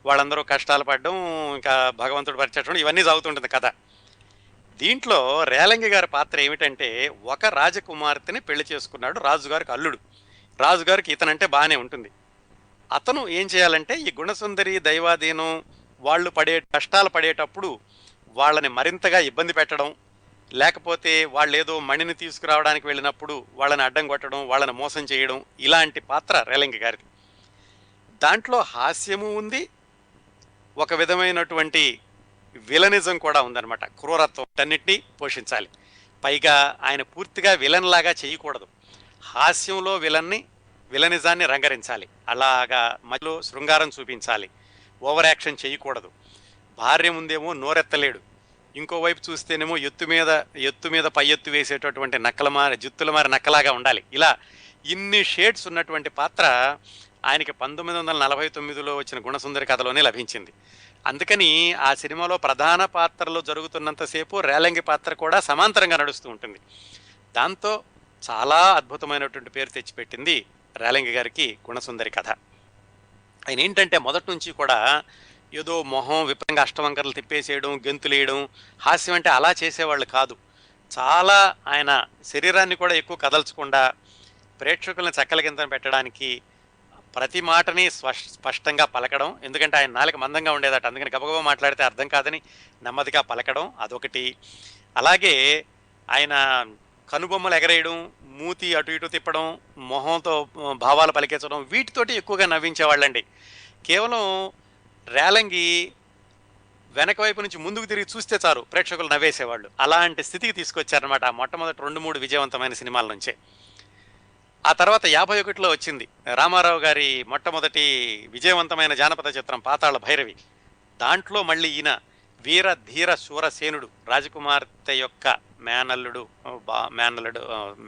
వాళ్ళందరూ కష్టాలు పడడం, ఇంకా భగవంతుడు పరిచయం, ఇవన్నీ సాగుతుంటుంది కథ. దీంట్లో రేలంగి గారి పాత్ర ఏమిటంటే, ఒక రాజకుమార్తెని పెళ్లి చేసుకున్నాడు రాజుగారికి అల్లుడు. రాజుగారికి ఇతనంటే బాగానే ఉంటుంది. అతను ఏం చేయాలంటే ఈ గుణసుందరి దైవాధీనం వాళ్ళు కష్టాలు పడేటప్పుడు వాళ్ళని మరింతగా ఇబ్బంది పెట్టడం, లేకపోతే వాళ్ళు ఏదో మణిని తీసుకురావడానికి వెళ్ళినప్పుడు వాళ్ళని అడ్డం కొట్టడం, వాళ్ళని మోసం చేయడం, ఇలాంటి పాత్ర రేలంగి గారిది. దాంట్లో హాస్యము ఉంది, ఒక విధమైనటువంటి విలనిజం కూడా ఉందన్నమాట. క్రూరత్వం అన్నిటినీ పోషించాలి. పైగా ఆయన పూర్తిగా విలన్ లాగా చేయకూడదు. హాస్యంలో విలనిజాన్ని రంగరించాలి. అలాగా మధ్యలో శృంగారం చూపించాలి. ఓవర్ యాక్షన్ చేయకూడదు. భార్య ముందేమో నోరెత్తలేడు, ఇంకోవైపు చూస్తేనేమో ఎత్తు మీద పై ఎత్తు వేసేటటువంటి జుత్తుల మారి నక్కలాగా ఉండాలి. ఇలా ఇన్ని షేడ్స్ ఉన్నటువంటి పాత్ర ఆయనకి 1949లో వచ్చిన గుణసుందరి కథలోనే లభించింది. అందుకని ఆ సినిమాలో ప్రధాన పాత్రలు జరుగుతున్నంతసేపు రేలంగి పాత్ర కూడా సమాంతరంగా నడుస్తూ ఉంటుంది. దాంతో చాలా అద్భుతమైనటువంటి పేరు తెచ్చిపెట్టింది రేలంగి గారికి గుణసుందరి కథ. ఆయన ఏంటంటే మొదటి నుంచి కూడా ఏదో మొహం విపరీతంగా అష్టవంకరలు తిప్పేసేయడం, గెంతులేయడం, హాస్యం అంటే అలా చేసేవాళ్ళు కాదు. చాలా ఆయన శరీరాన్ని కూడా ఎక్కువ కదల్చకుండా ప్రేక్షకులను చక్కల కింద పెట్టడానికి ప్రతి మాటని స్పష్టంగా పలకడం. ఎందుకంటే ఆయన నాలుక మందంగా ఉండేదట, అందుకని గబగబా మాట్లాడితే అర్థం కాదని నెమ్మదిగా పలకడం అదొకటి. అలాగే ఆయన కనుబొమ్మలు ఎగరేయడం, మూతి అటు ఇటు తిప్పడం, మొహంతో భావాలు పలికించడం, వీటితోటి ఎక్కువగా నవ్వించేవాళ్ళండి. కేవలం రేలంగి వెనక వైపు నుంచి ముందుకు తిరిగి చూస్తే చాలు ప్రేక్షకులు నవ్వేసేవాళ్ళు. అలాంటి స్థితికి తీసుకొచ్చారనమాట ఆ మొట్టమొదటి 2-3 విజయవంతమైన సినిమాల నుంచే. ఆ తర్వాత 51లో వచ్చింది రామారావు గారి మొట్టమొదటి విజయవంతమైన జానపద చిత్రం పాతాళ భైరవి. దాంట్లో మళ్ళీ ఈయన వీర ధీర శూరసేనుడు, రాజకుమార్తె యొక్క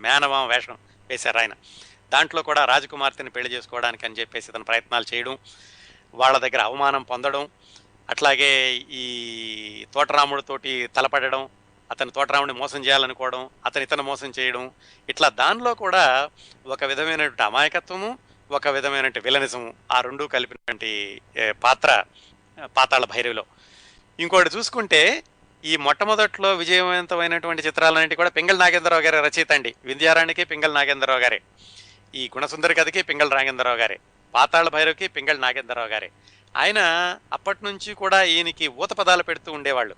మేనమామ వేషం వేశారు ఆయన. దాంట్లో కూడా రాజకుమార్తెని పెళ్లి చేసుకోవడానికి అని చెప్పేసి తన ప్రయత్నాలు చేయడం, వాళ్ళ దగ్గర అవమానం పొందడం, అట్లాగే ఈ తోటరాముడితోటి తలపడడం, అతని తోటరాముడిని మోసం చేయాలనుకోవడం, ఇతను మోసం చేయడం, ఇట్లా దానిలో కూడా ఒక విధమైనటువంటి అమాయకత్వము, ఒక విధమైనటువంటి విలనిజము, ఆ రెండూ కలిపినటువంటి పాత్ర పాతాళ భైరవిలో. ఇంకోటి చూసుకుంటే ఈ మొట్టమొదట్లో విజయవంతమైనటువంటి చిత్రాలన్నింటి కూడా పింగళ నాగేంద్రరావు గారి రచయిత అండి. వింధ్యారాణికి పింగళ నాగేంద్రరావు గారే, ఈ గుణసుందరి కథకి పింగళ నాగేంద్రరావు గారే, పాతాళ భైరవికి పింగళ నాగేంద్రరావు గారే. ఆయన అప్పటి నుంచి కూడా ఈయనకి ఊత పదాలు పెడుతూ ఉండేవాళ్ళు.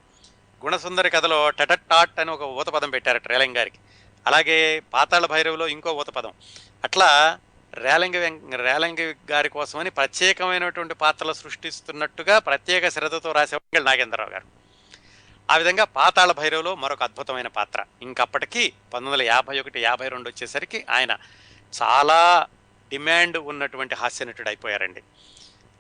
గుణసుందరి కథలో టటటాట్ అని ఒక ఊత పదం పెట్టారు రేలంగి గారికి. అలాగే పాతాళ భైరవిలో ఇంకో ఊత పదం. అట్లా రేలంగి గారి కోసమని ప్రత్యేకమైనటువంటి పాత్రలు సృష్టిస్తున్నట్టుగా ప్రత్యేక శ్రద్ధతో రాసేవాళ్ళు నాగేంద్రరావు గారు. ఆ విధంగా పాతాళ భైరవిలో మరొక అద్భుతమైన పాత్ర. ఇంకప్పటికీ 1951-52 వచ్చేసరికి ఆయన చాలా డిమాండ్ ఉన్నటువంటి హాస్యనటుడు అయిపోయారండి.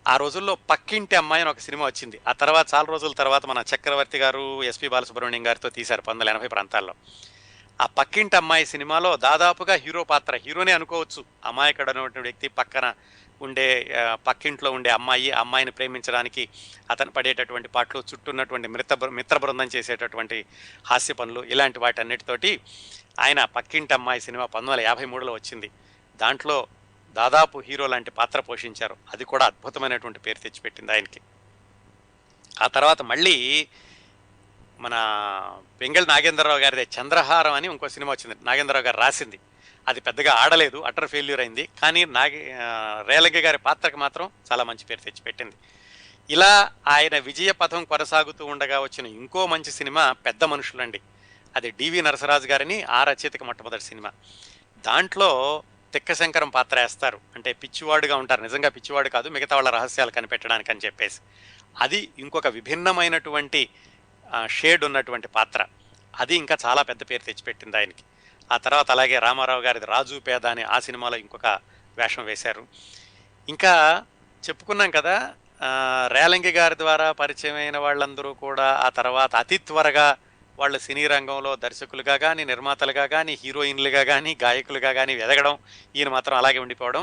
ఆ రోజుల్లో పక్కింటి అమ్మాయి అని ఒక సినిమా వచ్చింది. ఆ తర్వాత చాలా రోజుల తర్వాత మన చక్రవర్తి గారు ఎస్పి బాలసుబ్రహ్మణ్యం గారితో తీశారు 1980 ప్రాంతాల్లో. ఆ పక్కింటి అమ్మాయి సినిమాలో దాదాపుగా హీరో పాత్ర, హీరోనే అనుకోవచ్చు. అమాయకుడు అనేటువంటి వ్యక్తి పక్కన ఉండే పక్కింట్లో ఉండే అమ్మాయిని ప్రేమించడానికి అతను పడేటటువంటి పాటలు, చుట్టూన్నటువంటి మిత్ర బృందం చేసేటటువంటి హాస్య పనులు, ఇలాంటి వాటన్నిటితోటి ఆయన పక్కింటి అమ్మాయి సినిమా 1953లో వచ్చింది. దాంట్లో దాదాపు హీరో లాంటి పాత్ర పోషించారు. అది కూడా అద్భుతమైనటువంటి పేరు తెచ్చిపెట్టింది ఆయనకి. ఆ తర్వాత మళ్ళీ మన పెంగళ నాగేంద్రరావు గారిదే 'చంద్రహారం' అని ఇంకో సినిమా వచ్చింది, నాగేంద్రరావు గారు రాసింది. అది పెద్దగా ఆడలేదు, అటర్ ఫెయిల్యూర్ అయింది. కానీ రేలంగి గారి పాత్రకు మాత్రం చాలా మంచి పేరు తెచ్చిపెట్టింది. ఇలా ఆయన విజయ పథం కొనసాగుతూ ఉండగా వచ్చిన ఇంకో మంచి సినిమా 'పెద్ద మనుషులండి'. అది డివి నరసరాజు గారిని ఆ రచయితకి మొట్టమొదటి సినిమా. దాంట్లో తిక్కశంకరం పాత్ర వేస్తారు. అంటే పిచ్చివాడుగా ఉంటారు, నిజంగా పిచ్చివాడు కాదు, మిగతా వాళ్ళ రహస్యాలు కనిపెట్టడానికి అని చెప్పేసి. అది ఇంకొక విభిన్నమైనటువంటి షేడ్ ఉన్నటువంటి పాత్ర. అది ఇంకా చాలా పెద్ద పేరు తెచ్చిపెట్టింది ఆయనకి. ఆ తర్వాత అలాగే రామారావు గారిది 'రాజు పేద' అని ఆ సినిమాలో ఇంకొక వేషం వేశారు. ఇంకా చెప్పుకున్నాం కదా, రేలంగి గారి ద్వారా పరిచయమైన వాళ్ళందరూ కూడా ఆ తర్వాత అతి త్వరగా వాళ్ళు సినీ రంగంలో దర్శకులుగా కానీ, నిర్మాతలుగా కానీ, హీరోయిన్లుగా కానీ, గాయకులుగా కానీ ఎదగడం, ఈయన మాత్రం అలాగే ఉండిపోవడం.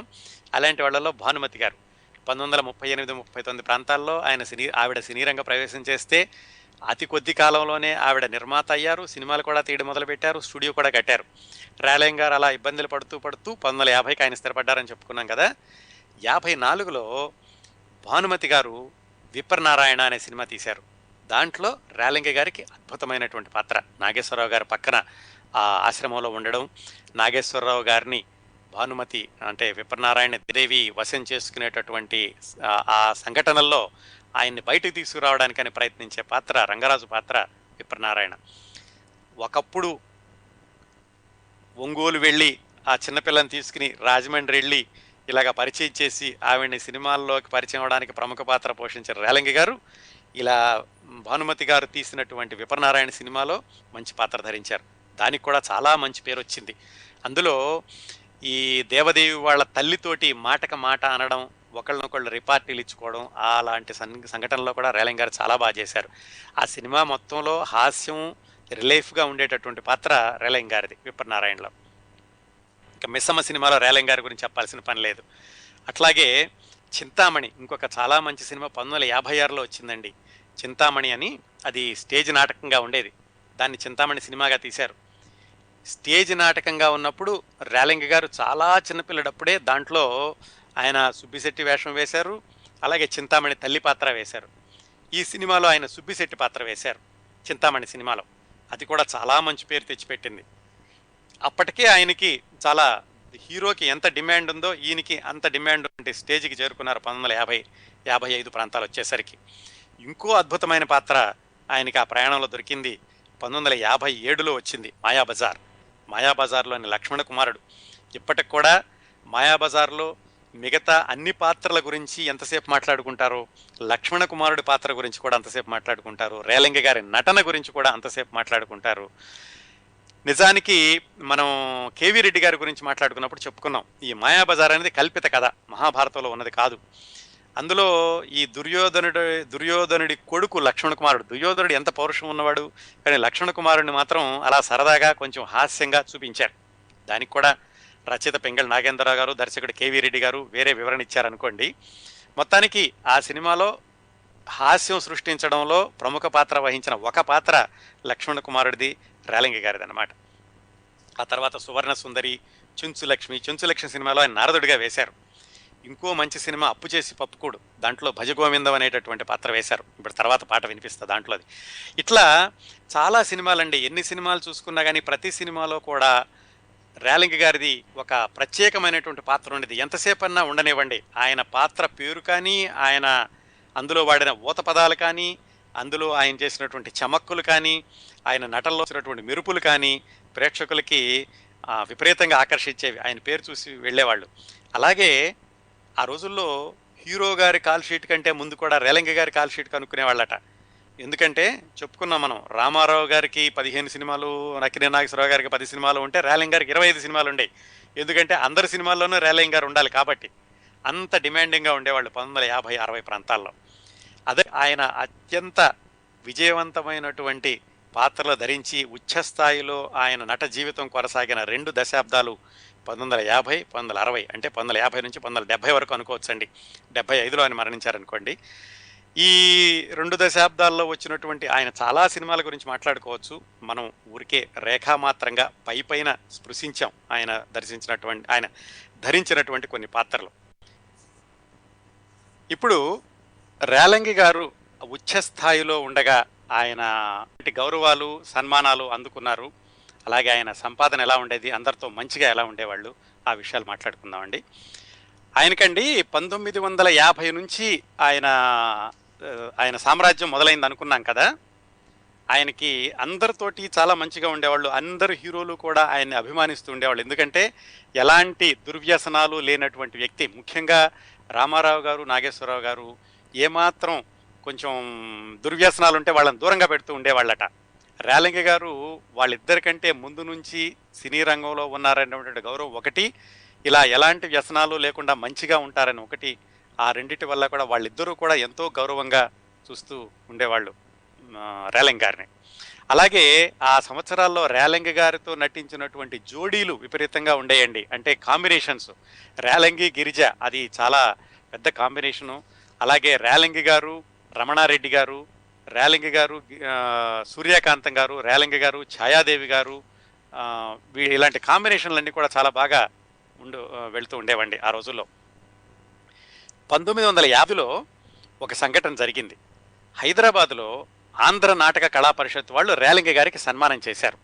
అలాంటి వాళ్ళలో భానుమతి గారు 1938-39 ప్రాంతాల్లో ఆవిడ సినీ రంగ ప్రవేశం చేస్తే అతి కొద్ది కాలంలోనే ఆవిడ నిర్మాత అయ్యారు, సినిమాలు కూడా తీయడం మొదలుపెట్టారు, స్టూడియో కూడా కట్టారు. రేలంగి గారు అలా ఇబ్బందులు పడుతూ 1950కి ఆయన స్థిరపడ్డారని చెప్పుకున్నాం కదా. 54లో భానుమతి గారు 'విప్రనారాయణ' అనే సినిమా తీశారు. దాంట్లో రేలంగి గారికి అద్భుతమైనటువంటి పాత్ర. నాగేశ్వరరావు గారి పక్కన ఆ ఆశ్రమంలో ఉండడం, నాగేశ్వరరావు గారిని భానుమతి అంటే విప్రనారాయణ దేవి వశం చేసుకునేటటువంటి ఆ సంఘటనల్లో ఆయన్ని బయటకు తీసుకురావడానికని ప్రయత్నించే పాత్ర రంగరాజు పాత్ర విప్రనారాయణ. ఒకప్పుడు ఒంగోలు వెళ్ళి ఆ చిన్నపిల్లని తీసుకుని రాజమండ్రి వెళ్ళి ఇలాగ పరిచయం చేసి ఆవిడ్ని సినిమాల్లోకి పరిచయం అవడానికి ప్రముఖ పాత్ర పోషించిన రేలంగి గారు ఇలా భానుమతి గారు తీసినటువంటి విప్రనారాయణ సినిమాలో మంచి పాత్ర ధరించారు. దానికి కూడా చాలా మంచి పేరు వచ్చింది. అందులో ఈ దేవదేవి వాళ్ళ తల్లితోటి మాటక మాట అనడం, ఒకళ్ళనొకళ్ళు రిపార్టీలు ఇచ్చుకోవడం, అలాంటి సంఘటనలో కూడా రేలంగి గారు చాలా బాగా చేశారు. ఆ సినిమా మొత్తంలో హాస్యం రిలీఫ్గా ఉండేటటువంటి పాత్ర రేలంగి గారిది విప్రనారాయణలో. ఇంకా మిస్సమ్మ సినిమాలో రేలంగి గారి గురించి చెప్పాల్సిన పని లేదు. అట్లాగే చింతామణి ఇంకొక చాలా మంచి సినిమా 1956లో వచ్చిందండి. చింతామణి అని, అది స్టేజ్ నాటకంగా ఉండేది. దాన్ని చింతామణి సినిమాగా తీశారు. స్టేజ్ నాటకంగా ఉన్నప్పుడు రేలంగి గారు చాలా చిన్నపిల్లడప్పుడే దాంట్లో ఆయన సుబ్బిశెట్టి వేషం వేశారు, అలాగే చింతామణి తల్లి పాత్ర వేశారు. ఈ సినిమాలో ఆయన సుబ్బిశెట్టి పాత్ర వేశారు చింతామణి సినిమాలో. అది కూడా చాలా మంచి పేరు తెచ్చిపెట్టింది. అప్పటికే ఆయనకి చాలా హీరోకి ఎంత డిమాండ్ ఉందో ఈయనకి అంత డిమాండ్ ఉంటే స్టేజ్కి చేరుకున్నారు 1950-55 ప్రాంతాలు వచ్చేసరికి. ఇంకో అద్భుతమైన పాత్ర ఆయనకి ఆ ప్రయాణంలో దొరికింది. 1957లో వచ్చింది మాయాబజార్. మాయాబజార్లోని లక్ష్మణ కుమారుడు. ఇప్పటికి కూడా మాయాబజార్లో మిగతా అన్ని పాత్రల గురించి ఎంతసేపు మాట్లాడుకుంటారో లక్ష్మణ కుమారుడి పాత్ర గురించి కూడా అంతసేపు మాట్లాడుకుంటారు. రేలంగి గారి నటన గురించి కూడా అంతసేపు మాట్లాడుకుంటారు. నిజానికి మనం కేవీ రెడ్డి గారి గురించి మాట్లాడుకున్నప్పుడు చెప్పుకున్నాం, ఈ మాయాబజార్ అనేది కల్పిత కథ, మహాభారతంలో ఉన్నది కాదు. అందులో ఈ దుర్యోధనుడి కొడుకు లక్ష్మణ కుమారుడు. దుర్యోధనుడు ఎంత పౌరుషం ఉన్నవాడు, కానీ లక్ష్మణ కుమారుడిని మాత్రం అలా సరదాగా కొంచెం హాస్యంగా చూపించారు. దానికి కూడా రచయిత పెంగళ నాగేంద్రరావు గారు, దర్శకుడు కేవీ రెడ్డి గారు వేరే వివరణ ఇచ్చారనుకోండి. మొత్తానికి ఆ సినిమాలో హాస్యం సృష్టించడంలో ప్రముఖ పాత్ర వహించిన ఒక పాత్ర లక్ష్మణ కుమారుడిది, రేలంగి గారిది అనమాట. ఆ తర్వాత సువర్ణ సుందరి, చెంచులక్ష్మి సినిమాలో ఆయన నారదుడిగా వేశారు. ఇంకో మంచి సినిమా అప్పు చేసి పప్పుకూడు, దాంట్లో భజగోవిందం అనేటటువంటి పాత్ర వేశారు. ఇప్పుడు తర్వాత పాట వినిపిస్తా దాంట్లోది. ఇట్లా చాలా సినిమాలండి. ఎన్ని సినిమాలు చూసుకున్నా కానీ ప్రతి సినిమాలో కూడా రేలంగి గారిది ఒక ప్రత్యేకమైనటువంటి పాత్ర ఉండేది. ఎంతసేపు అన్నా ఉండనివ్వండి, ఆయన పాత్ర పేరు కానీ, ఆయన అందులో వాడిన ఊత పదాలు కానీ, అందులో ఆయన చేసినటువంటి చమక్కులు కానీ, ఆయన నటనలో వచ్చినటువంటి మెరుపులు కానీ ప్రేక్షకులకి విపరీతంగా ఆకర్షించేవి. ఆయన పేరు చూసి వెళ్ళేవాళ్ళు. అలాగే ఆ రోజుల్లో హీరో గారి కాల్ షీట్ కంటే ముందు కూడా రేలంగి గారి కాల్ షీట్ కనుక్కునేవాళ్ళట. ఎందుకంటే చెప్పుకున్నాం మనం, రామారావు గారికి 15 సినిమాలు, నక్కినే నాగేశ్వరరావు గారికి 10 సినిమాలు ఉంటే రేలంగి గారికి 25 సినిమాలు ఉండేవి. ఎందుకంటే అందరి సినిమాల్లోనూ రేలంగి గారు ఉండాలి కాబట్టి. అంత డిమాండింగ్గా ఉండేవాళ్ళు 1950-60 ప్రాంతాల్లో. అదే ఆయన అత్యంత విజయవంతమైనటువంటి పాత్రలు ధరించి ఉచ్చస్థాయిలో ఆయన నట జీవితం కొనసాగిన 2 దశాబ్దాలు 1950, 1960, అంటే 1950 నుంచి 1970 వరకు అనుకోవచ్చండి. 75లో ఆయన మరణించారనుకోండి. ఈ 2 దశాబ్దాల్లో వచ్చినటువంటి ఆయన చాలా సినిమాల గురించి మాట్లాడుకోవచ్చు. మనం ఊరికే రేఖామాత్రంగా పైన స్పృశించాం ఆయన ధరించినటువంటి కొన్ని పాత్రలు. ఇప్పుడు రేలంగి గారు ఉచ్చస్థాయిలో ఉండగా ఆయన గౌరవాలు సన్మానాలు అందుకున్నారు, అలాగే ఆయన సంపాదన ఎలా ఉండేది, అందరితో మంచిగా ఎలా ఉండేవాళ్ళు, ఆ విషయాలు మాట్లాడుకుందామండి. ఆయనకండి 1950 నుంచి ఆయన ఆయన సామ్రాజ్యం మొదలైంది అనుకున్నాం కదా. ఆయనకి అందరితోటి చాలా మంచిగా ఉండేవాళ్ళు, అందరు హీరోలు కూడా ఆయన్ని అభిమానిస్తూ ఉండేవాళ్ళు. ఎందుకంటే ఎలాంటి దుర్వ్యసనాలు లేనటువంటి వ్యక్తి. ముఖ్యంగా రామారావు గారు, నాగేశ్వరరావు గారు ఏమాత్రం కొంచెం దుర్వ్యసనాలు ఉంటే వాళ్ళని దూరంగా పెడుతూ ఉండేవాళ్ళట. రేలంగి గారు వాళ్ళిద్దరికంటే ముందు నుంచి సినీ రంగంలో ఉన్నారనేటువంటి గౌరవం ఒకటి, ఇలా ఎలాంటి వ్యసనాలు లేకుండా మంచిగా ఉంటారని ఒకటి, ఆ రెండిటి వల్ల కూడా వాళ్ళిద్దరూ కూడా ఎంతో గౌరవంగా చూస్తూ ఉండేవాళ్ళు రేలంగి గారిని. అలాగే ఆ సంవత్సరాల్లో రేలంగి గారితో నటించినటువంటి జోడీలు విపరీతంగా ఉండేయండి. అంటే కాంబినేషన్స్, రేలంగి గిరిజ అది చాలా పెద్ద కాంబినేషను. అలాగే రేలంగి గారు రమణారెడ్డి గారు, రేలంగి గారు సూర్యకాంతం గారు, రేలంగి గారు ఛాయాదేవి గారు, ఇలాంటి కాంబినేషన్లన్నీ కూడా చాలా బాగా వెళ్తూ ఉండేవండి ఆ రోజుల్లో. 1950లో ఒక సంఘటన జరిగింది. హైదరాబాదులో ఆంధ్ర నాటక కళా పరిషత్ వాళ్ళు రేలంగి గారికి సన్మానం చేశారు.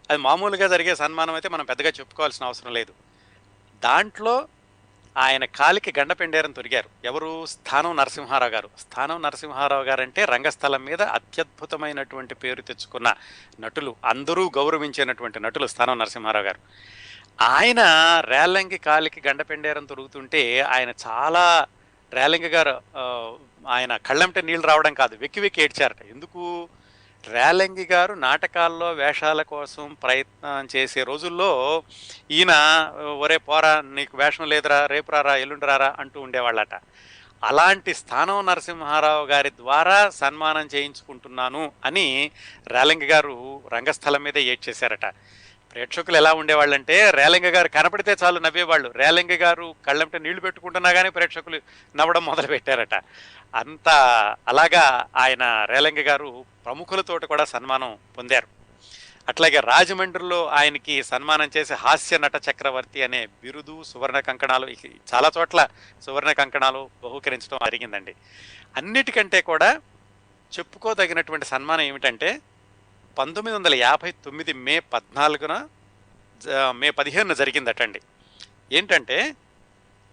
అది మామూలుగా జరిగే సన్మానం అయితే మనం పెద్దగా చెప్పుకోవాల్సిన అవసరం లేదు. దాంట్లో ఆయన కాలికి గండపెండేరం తొరిగారు. ఎవరు? స్థానం నరసింహారావు గారు. స్థానం నరసింహారావు గారు అంటే రంగస్థలం మీద అత్యద్భుతమైనటువంటి పేరు తెచ్చుకున్న నటులు, అందరూ గౌరవించినటువంటి నటులు స్థానం నరసింహారావు గారు. ఆయన రేలంగి కాలికి గండపెండేరం తొరుగుతుంటే ఆయన చాలా, రేలంగి గారు ఆయన కళ్ళంటే నీళ్ళు రావడం కాదు, వెక్కి వెక్కి ఏడ్చారట. ఎందుకు? రేలంగి గారు నాటకాల్లో వేషాల కోసం ప్రయత్నం చేసే రోజుల్లో ఈయన ఒరే పోరా నీకు వేషం లేదురా, రేపు రారా, ఎల్లుండి రారా అంటూ ఉండేవాళ్ళట. అలాంటి స్థానం నరసింహారావు గారి ద్వారా సన్మానం చేయించుకుంటున్నాను అని రేలంగి గారు రంగస్థలం మీద ఏడ్చేశారట. ప్రేక్షకులు ఎలా ఉండేవాళ్ళంటే రేలంగి గారు కనపడితే చాలు నవ్వేవాళ్ళు. రేలంగి గారు కళ్ళంటే నీళ్లు పెట్టుకుంటున్నా కానీ ప్రేక్షకులు నవ్వడం మొదలు పెట్టారట. అంత అలాగా ఆయన రేలంగి గారు ప్రముఖులతోటి కూడా సన్మానం పొందారు. అట్లాగే రాజమండ్రిలో ఆయనకి సన్మానం చేసి హాస్య నట చక్రవర్తి అనే బిరుదు, సువర్ణ కంకణాలు, చాలా చోట్ల సువర్ణ కంకణాలు బహూకరించడం జరిగిందండి. అన్నిటికంటే కూడా చెప్పుకోదగినటువంటి సన్మానం ఏమిటంటే 1959 మే 14న మే 15న జరిగిందటండి. ఏంటంటే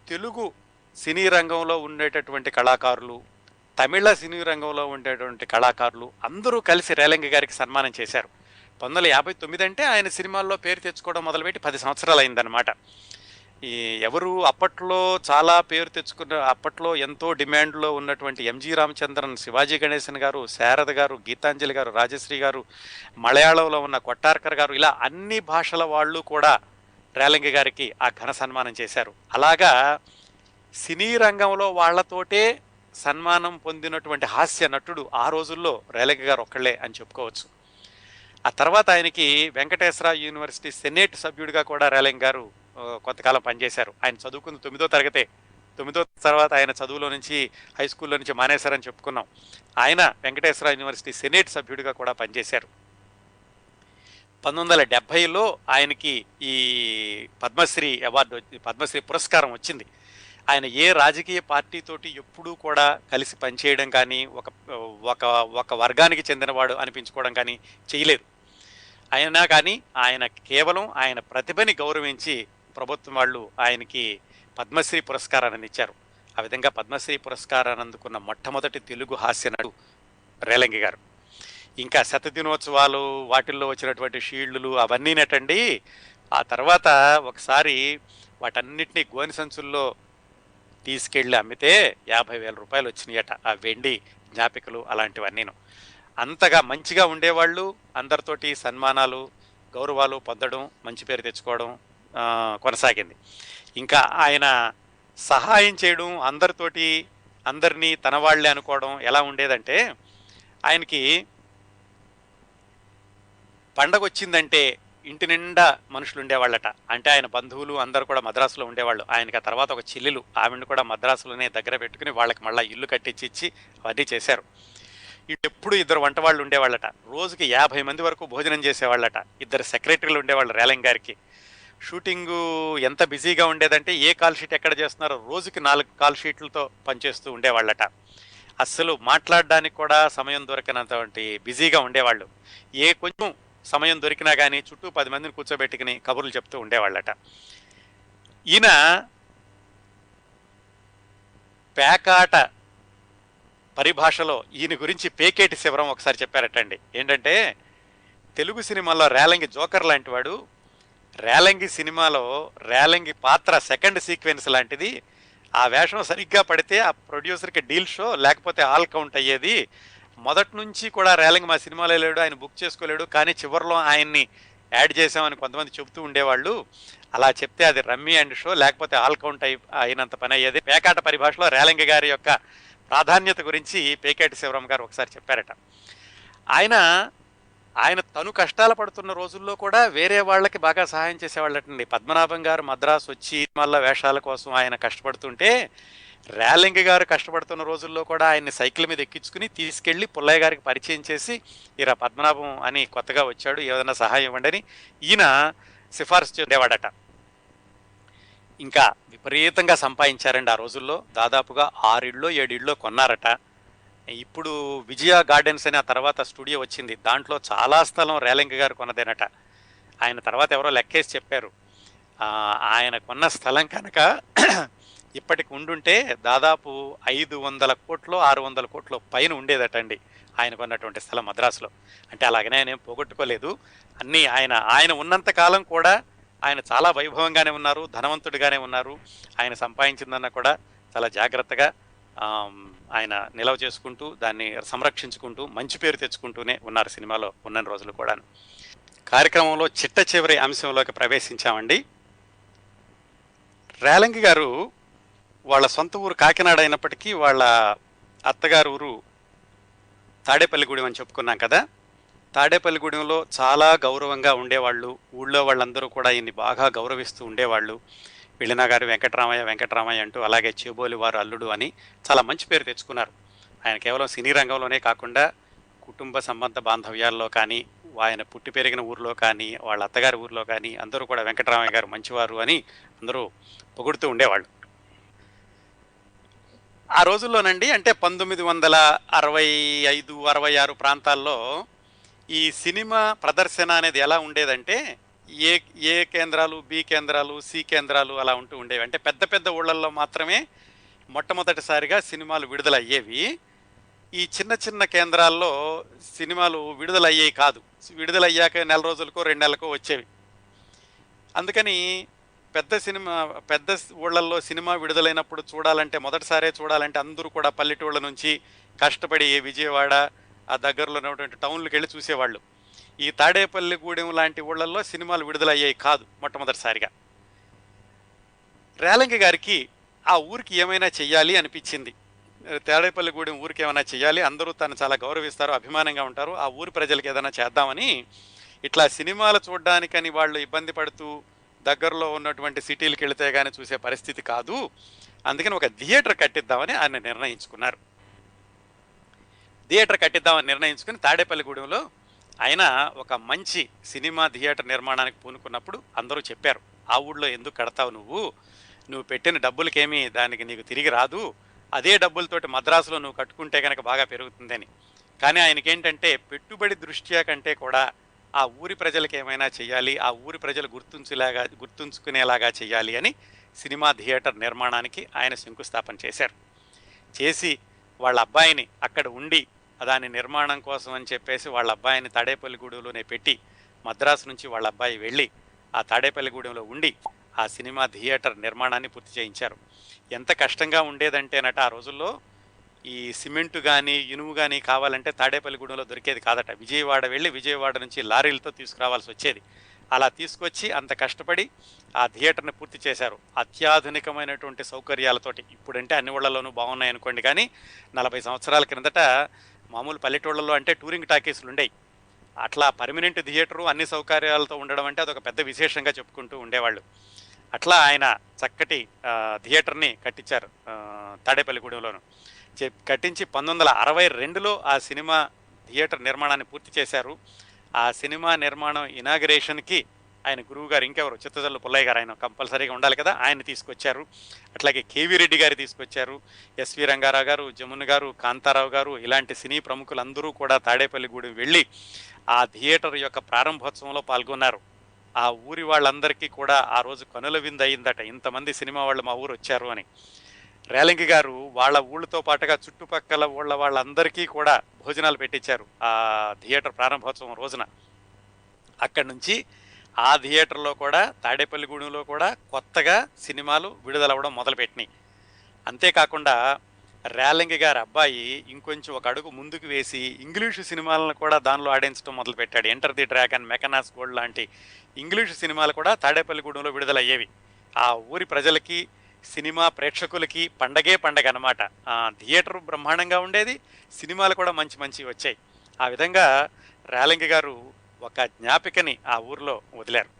తెలుగు సినీ రంగంలో ఉండేటటువంటి కళాకారులు, తమిళ సినీ రంగంలో ఉండేటువంటి కళాకారులు అందరూ కలిసి రేలంగి గారికి సన్మానం చేశారు. 1959 అంటే ఆయన సినిమాల్లో పేరు తెచ్చుకోవడం మొదలుపెట్టి 10 సంవత్సరాలు అయిందనమాట. ఎవరు అప్పట్లో చాలా పేరు తెచ్చుకున్న, అప్పట్లో ఎంతో డిమాండ్లో ఉన్నటువంటి ఎంజి రామచంద్రన్, శివాజీ గణేశన్ గారు, శారద గారు, గీతాంజలి గారు, రాజశ్రీ గారు, మలయాళంలో ఉన్న కొట్టార్కర్ గారు, ఇలా అన్ని భాషల వాళ్ళు కూడా రేలంగి గారికి ఆ ఘన సన్మానం చేశారు. అలాగా సినీ రంగంలో వాళ్లతోటే సన్మానం పొందినటువంటి హాస్య నటుడు ఆ రోజుల్లో రేలంగి గారు ఒక్కళ్ళే అని చెప్పుకోవచ్చు. ఆ తర్వాత ఆయనకి వెంకటేశ్వర యూనివర్సిటీ సెనేట్ సభ్యుడిగా కూడా రేలంగి గారు కొంతకాలం పనిచేశారు. ఆయన చదువుకుంది 9వ తరగతే. 9వ తర్వాత ఆయన చదువులో నుంచి, హై స్కూల్లో నుంచి మానేశారని చెప్పుకున్నాం. ఆయన వెంకటేశ్వర యూనివర్సిటీ సెనేట్ సభ్యుడిగా కూడా పనిచేశారు. 1970లో ఆయనకి ఈ పద్మశ్రీ అవార్డు, పద్మశ్రీ పురస్కారం వచ్చింది. ఆయన ఏ రాజకీయ పార్టీతోటి ఎప్పుడూ కూడా కలిసి పనిచేయడం కానీ, ఒక వర్గానికి చెందినవాడు అనిపించుకోవడం కానీ చేయలేదు. అయినా కానీ ఆయన కేవలం ఆయన ప్రతిభని గౌరవించి ప్రభుత్వం వాళ్ళు ఆయనకి పద్మశ్రీ పురస్కారాన్ని ఇచ్చారు. ఆ విధంగా పద్మశ్రీ పురస్కారాన్ని అందుకున్న మొట్టమొదటి తెలుగు హాస్య నటుడు రేలంగి గారు. ఇంకా శతదినోత్సవాలు వాటిల్లో వచ్చినటువంటి షీల్డ్లు అవన్నీ నటండి. ఆ తర్వాత ఒకసారి వాటన్నిటినీ గోని సంచుల్లో తీసుకెళ్ళి అమ్మితే 50,000 రూపాయలు వచ్చినాయట, ఆ వెండి జ్ఞాపికలు అలాంటివన్నీను. అంతగా మంచిగా ఉండేవాళ్ళు, అందరితోటి సన్మానాలు, గౌరవాలు పొందడం, మంచి పేరు తెచ్చుకోవడం కొనసాగింది. ఇంకా ఆయన సహాయం చేయడం, అందరితోటి అందరినీ తన వాళ్లే అనుకోవడం ఎలా ఉండేదంటే, ఆయనకి పండగ వచ్చిందంటే ఇంటి నిండా మనుషులు ఉండేవాళ్ళట. అంటే ఆయన బంధువులు అందరూ కూడా మద్రాసులో ఉండేవాళ్ళు. ఆయనకి ఆ తర్వాత ఒక చెల్లెలు, ఆవిడని కూడా మద్రాసులోనే దగ్గర పెట్టుకుని వాళ్ళకి మళ్ళీ ఇల్లు కట్టించి అవన్నీ చేశారు. ఎప్పుడు 2 వంట వాళ్ళు ఉండేవాళ్ళట. రోజుకి 50 మంది వరకు భోజనం చేసేవాళ్ళట. 2 సెక్రటరీలు ఉండేవాళ్ళు రేలంగి గారికి. షూటింగు ఎంత బిజీగా ఉండేదంటే ఏ కాల్ షీట్ ఎక్కడ చేస్తున్నారో రోజుకి 4 కాల్ షీట్లతో పనిచేస్తూ ఉండేవాళ్ళట. అస్సలు మాట్లాడడానికి కూడా సమయం దొరకనంతవంటి బిజీగా ఉండేవాళ్ళు. కొంచెం సమయం దొరికినా గానీ చుట్టూ 10 మందిని కూర్చోబెట్టుకుని కబుర్లు చెప్తూ ఉండేవాళ్ళట. ఈయన పేకాట పరిభాషలో ఈయన గురించి పేకేటి శివరం ఒకసారి చెప్పారటండి. ఏంటంటే తెలుగు సినిమాలో రేలంగి జోకర్ లాంటి వాడు, రేలంగి సినిమాలో రేలంగి పాత్ర సెకండ్ సీక్వెన్స్ లాంటిది. ఆ వేషం సరిగ్గా పడితే ఆ ప్రొడ్యూసర్కి డీల్ షో, లేకపోతే ఆల్ కౌంట్ అయ్యేది. మొదటి నుంచి కూడా రేలంగి మా సినిమాలో లేడు, ఆయన బుక్ చేసుకోలేడు, కానీ చివరిలో ఆయన్ని యాడ్ చేసామని కొంతమంది చెబుతూ ఉండేవాళ్ళు. అలా చెప్తే అది రమ్మీ అండ్ షో, లేకపోతే ఆల్ కౌంట్ అయినంత పని అయ్యేది. పేకాట పరిభాషలో రేలంగి గారి యొక్క ప్రాధాన్యత గురించి పేకేటి శివరాం గారు ఒకసారి చెప్పారట. ఆయన తను కష్టాలు పడుతున్న రోజుల్లో కూడా వేరే వాళ్ళకి బాగా సహాయం చేసేవాళ్ళటండి. పద్మనాభం గారు మద్రాసు వచ్చి మళ్ళా వేషాల కోసం ఆయన కష్టపడుతుంటే, రేలంగి గారు కష్టపడుతున్న రోజుల్లో కూడా ఆయన్ని సైకిల్ మీద ఎక్కించుకుని తీసుకెళ్లి పుల్లయ్య గారికి పరిచయం చేసి, ఇలా పద్మనాభం అని కొత్తగా వచ్చాడు, ఏదైనా సహాయం ఇవ్వండి అని ఈయన సిఫార్సు చేసేవాడట. ఇంకా విపరీతంగా సంపాదించారండి ఆ రోజుల్లో. దాదాపుగా 6 ఇళ్ళో 7 ఇళ్ళో కొన్నారట. ఇప్పుడు విజయ గార్డెన్స్ అని ఆ తర్వాత స్టూడియో వచ్చింది, దాంట్లో చాలా స్థలం రేలంగి గారు కొన్నదేనట. ఆయన తర్వాత ఎవరో లెక్కేసి చెప్పారు, ఆయన కొన్న స్థలం కనుక ఇప్పటికి ఉండుంటే దాదాపు 500 కోట్లు 600 కోట్లు పైన ఉండేదటండి ఆయన కొన్నటువంటి స్థలం మద్రాసులో. అంటే అలాగనే ఆయన ఏం పోగొట్టుకోలేదు. అన్నీ ఆయన ఉన్నంత కాలం కూడా ఆయన చాలా వైభవంగానే ఉన్నారు, ధనవంతుడిగానే ఉన్నారు. ఆయన సంపాదించిందన్న కూడా చాలా జాగ్రత్తగా ఆయన నిలవ చేసుకుంటూ, దాన్ని సంరక్షించుకుంటూ, మంచి పేరు తెచ్చుకుంటూనే ఉన్నారు సినిమాలో ఉన్న రోజులు కూడా. కార్యక్రమంలో చిట్ట చివరి అంశంలోకి ప్రవేశించామండి. రేలంగి గారు వాళ్ళ సొంత ఊరు కాకినాడ అయినప్పటికీ వాళ్ళ అత్తగారు ఊరు తాడేపల్లిగూడెం అని చెప్పుకున్నాం కదా. తాడేపల్లిగూడెంలో చాలా గౌరవంగా ఉండేవాళ్ళు. ఊళ్ళో వాళ్ళందరూ కూడా ఈయన్ని బాగా గౌరవిస్తూ ఉండేవాళ్ళు. వీళ్ళనా గారు వెంకటరామయ్య వెంకటరామయ్య అంటూ, అలాగే చేబోలి వారు అల్లుడు అని చాలా మంచి పేరు తెచ్చుకున్నారు. ఆయన కేవలం సినీ రంగంలోనే కాకుండా కుటుంబ సంబంధ బాంధవ్యాల్లో కానీ, ఆయన పుట్టి పెరిగిన ఊర్లో కానీ, వాళ్ళ అత్తగారి ఊర్లో కానీ అందరూ కూడా వెంకటరామయ్య గారు మంచివారు అని అందరూ పొగుడుతూ ఉండేవాళ్ళు. ఆ రోజుల్లోనండి, అంటే 1965 66 ప్రాంతాల్లో ఈ సినిమా ప్రదర్శన అనేది ఎలా ఉండేదంటే, ఏ కేంద్రాలు, బి కేంద్రాలు, సి కేంద్రాలు అలా ఉంటూ ఉండేవి. అంటే పెద్ద పెద్ద ఊళ్ళల్లో మాత్రమే మొట్టమొదటిసారిగా సినిమాలు విడుదలయ్యేవి. ఈ చిన్న చిన్న కేంద్రాల్లో సినిమాలు విడుదలయ్యేవి కాదు. విడుదలయ్యాక నెల రోజులకో 2 నెలలకో వచ్చేవి. అందుకని పెద్ద ఊళ్ళల్లో సినిమా విడుదలైనప్పుడు మొదటిసారే చూడాలంటే అందరూ కూడా పల్లెటూళ్ళ నుంచి కష్టపడి విజయవాడ ఆ దగ్గరలో ఉన్నటువంటి టౌన్లకు వెళ్ళి చూసేవాళ్ళు. ఈ తాడేపల్లిగూడెం లాంటి ఊళ్ళల్లో సినిమాలు విడుదలయ్యాయి కాదు మొట్టమొదటిసారిగా. రేలంగి గారికి ఆ ఊరికి ఏమైనా చెయ్యాలి అనిపించింది. తాడేపల్లిగూడెం ఊరికి ఏమైనా చెయ్యాలి, అందరూ తను చాలా గౌరవిస్తారు, అభిమానంగా ఉంటారు, ఆ ఊరి ప్రజలకు ఏదైనా చేద్దామని, ఇట్లా సినిమాలు చూడడానికని వాళ్ళు ఇబ్బంది పడుతూ దగ్గరలో ఉన్నటువంటి సిటీలకు వెళితే కానీ చూసే పరిస్థితి కాదు, అందుకని ఒక థియేటర్ కట్టిద్దామని ఆయన నిర్ణయించుకున్నారు. థియేటర్ కట్టిద్దామని నిర్ణయించుకుని తాడేపల్లిగూడెంలో ఆయన ఒక మంచి సినిమా థియేటర్ నిర్మాణానికి పూనుకున్నప్పుడు అందరూ చెప్పారు, ఆ ఊళ్ళో ఎందుకు కడతావు, నువ్వు పెట్టిన డబ్బులకేమీ దానికి నీకు తిరిగి రాదు, అదే డబ్బులతోటి మద్రాసులో నువ్వు కట్టుకుంటే కనుక బాగా పెరుగుతుందని. కానీ ఆయనకేంటంటే పెట్టుబడి దృష్ట్యా కంటే కూడా ఆ ఊరి ప్రజలకు ఏమైనా చెయ్యాలి, ఆ ఊరి ప్రజలు గుర్తుంచుకునేలాగా చెయ్యాలి అని సినిమా థియేటర్ నిర్మాణానికి ఆయన శంకుస్థాపన చేసి వాళ్ళ అబ్బాయిని అక్కడ ఉండి దాని నిర్మాణం కోసం అని చెప్పేసి వాళ్ళ అబ్బాయిని తాడేపల్లిగూడెంలోనే పెట్టి, మద్రాసు నుంచి వాళ్ళ అబ్బాయి వెళ్ళి ఆ తాడేపల్లిగూడెంలో ఉండి ఆ సినిమా థియేటర్ నిర్మాణాన్ని పూర్తి చేయించారు. ఎంత కష్టంగా ఉండేదంటేనట ఆ రోజుల్లో ఈ సిమెంటు కానీ ఇనుము కానీ కావాలంటే తాడేపల్లిగూడెంలో దొరికేది కాదట. విజయవాడ వెళ్ళి విజయవాడ నుంచి లారీలతో తీసుకురావాల్సి వచ్చేది. అలా తీసుకొచ్చి అంత కష్టపడి ఆ థియేటర్ని పూర్తి చేశారు అత్యాధునికమైనటువంటి సౌకర్యాలతోటి. ఇప్పుడంటే అన్ని ఊళ్ళలోనూ బాగున్నాయి అనుకోండి, కానీ 40 సంవత్సరాల క్రిందట మామూలు పల్లెటూళ్ళలో అంటే టూరింగ్ టాకీసులు ఉండేవి. అట్లా పర్మనెంట్ థియేటరు అన్ని సౌకర్యాలతో ఉండడం అంటే అదొక పెద్ద విశేషంగా చెప్పుకుంటూ ఉండేవాళ్ళు. అట్లా ఆయన చక్కటి థియేటర్ని కట్టించారు తాడేపల్లిగూడెంలోను. కట్టించి 1962లో ఆ సినిమా థియేటర్ నిర్మాణాన్ని పూర్తి చేశారు. ఆ సినిమా నిర్మాణం ఇనాగరేషన్కి ఆయన గురువు గారు ఇంకెవరు చిత్తజల్లు పుల్లయ్య గారు, ఆయన కంపల్సరీగా ఉండాలి కదా, ఆయన తీసుకొచ్చారు. అట్లాగే కేవీ రెడ్డి గారు తీసుకొచ్చారు. ఎస్వి రంగారావు గారు, జమున గారు, కాంతారావు గారు, ఇలాంటి సినీ ప్రముఖులందరూ కూడా తాడేపల్లిగూడెం వెళ్ళి ఆ థియేటర్ యొక్క ప్రారంభోత్సవంలో పాల్గొన్నారు. ఆ ఊరి వాళ్ళందరికీ కూడా ఆ రోజు కనుల విందు అయిందట, ఇంతమంది సినిమా వాళ్ళు మా ఊరు వచ్చారు అని. రేలంగి గారు వాళ్ళ ఊళ్ళతో పాటుగా చుట్టుపక్కల ఊళ్ళ వాళ్ళందరికీ కూడా భోజనాలు పెట్టించారు ఆ థియేటర్ ప్రారంభోత్సవం రోజున. అక్కడి నుంచి ఆ థియేటర్లో కూడా తాడేపల్లిగూడెంలో కూడా కొత్తగా సినిమాలు విడుదలవ్వడం మొదలుపెట్టినాయి. అంతేకాకుండా రేలంగి గారి అబ్బాయి ఇంకొంచెం ఒక అడుగు ముందుకు వేసి ఇంగ్లీషు సినిమాలను కూడా దానిలో ఆడించడం మొదలుపెట్టాడు. Enter the dragon, Mackenna's gold లాంటి ఇంగ్లీషు సినిమాలు కూడా తాడేపల్లిగూడెంలో విడుదలయ్యేవి. ఆ ఊరి ప్రజలకి, సినిమా ప్రేక్షకులకి పండగే పండగ అనమాట. థియేటర్ బ్రహ్మాండంగా ఉండేది, సినిమాలు కూడా మంచి మంచి వచ్చాయి. ఆ విధంగా రేలంగి గారు ఒక జ్ఞాపికని ఆ ఊరిలో వదిలారు.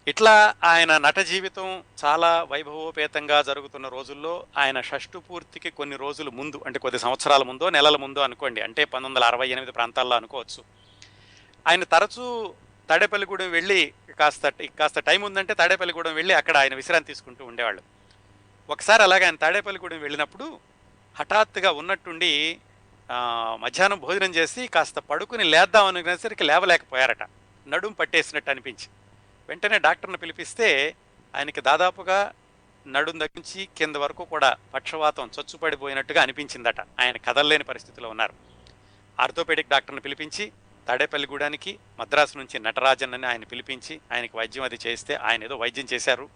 ఇట్లా ఆయన నట జీవితం చాలా వైభవోపేతంగా జరుగుతున్న రోజుల్లో ఆయన షష్ఠు పూర్తికి కొన్ని రోజులు ముందు, అంటే కొద్ది సంవత్సరాల ముందో నెలల ముందో అనుకోండి, అంటే 1968 ప్రాంతాల్లో అనుకోవచ్చు, ఆయన తరచూ తాడేపల్లిగూడెం వెళ్ళి కాస్త టైం ఉందంటే తాడేపల్లిగూడెం వెళ్ళి అక్కడ ఆయన విశ్రాంతి తీసుకుంటూ ఉండేవాళ్ళు. ఒకసారి అలాగే ఆయన తాడేపల్లిగూడెం వెళ్ళినప్పుడు హఠాత్తుగా ఉన్నట్టుండి మధ్యాహ్నం భోజనం చేసి కాస్త పడుకుని లేద్దాం అనుకునేసరికి లేవలేకపోయారట, నడుం పట్టేసినట్టు అనిపించి. వెంటనే డాక్టర్ని పిలిపిస్తే ఆయనకి దాదాపుగా నడుం దగ్గరించి కింద వరకు కూడా పక్షవాతం చచ్చుపడిపోయినట్టుగా అనిపించిందట. ఆయన కదలలేని పరిస్థితిలో ఉన్నారు. ఆర్థోపెడిక్ డాక్టర్ని పిలిపించి తాడేపల్లిగూడానికి మద్రాసు నుంచి నటరాజన్ అని ఆయన పిలిపించి ఆయనకి వైద్యం అది చేస్తే ఆయన ఏదో వైద్యం చేశారు.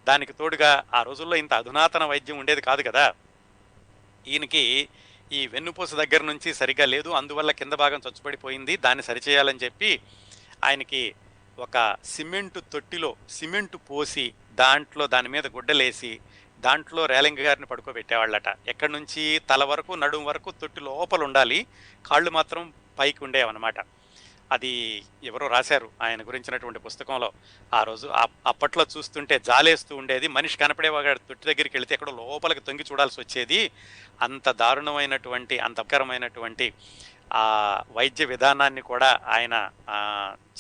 దానికి తోడుగా ఆ రోజుల్లో ఇంత అధునాతన వైద్యం ఉండేది కాదు కదా, ఈయనకి ఈ వెన్నుపూస దగ్గర నుంచి సరిగా లేదు, అందువల్ల కింద భాగం చచ్చుపడిపోయింది, దాన్ని సరిచేయాలని చెప్పి ఆయనకి ఒక సిమెంటు తొట్టిలో సిమెంటు పోసి దాని మీద గుడ్డలేసి దాంట్లో రేలంగి గారిని పడుకోబెట్టేవాళ్ళట. ఎక్కడి నుంచి తల వరకు నడుం వరకు తొట్టి లోపల ఉండాలి, కాళ్ళు మాత్రం పైకి ఉండేవన్నమాట. అది ఎవరో రాశారు ఆయన గురించినటువంటి పుస్తకంలో. ఆ రోజు అప్పట్లో చూస్తుంటే జాలేస్తూ ఉండేది, మనిషి కనపడేవాడు తొట్టి దగ్గరికి వెళితే ఎక్కడో లోపలికి తొంగి చూడాల్సి వచ్చేది. అంత దారుణమైనటువంటి, అంత అపకరమైనటువంటి ఆ వైద్య విధానాన్ని కూడా ఆయన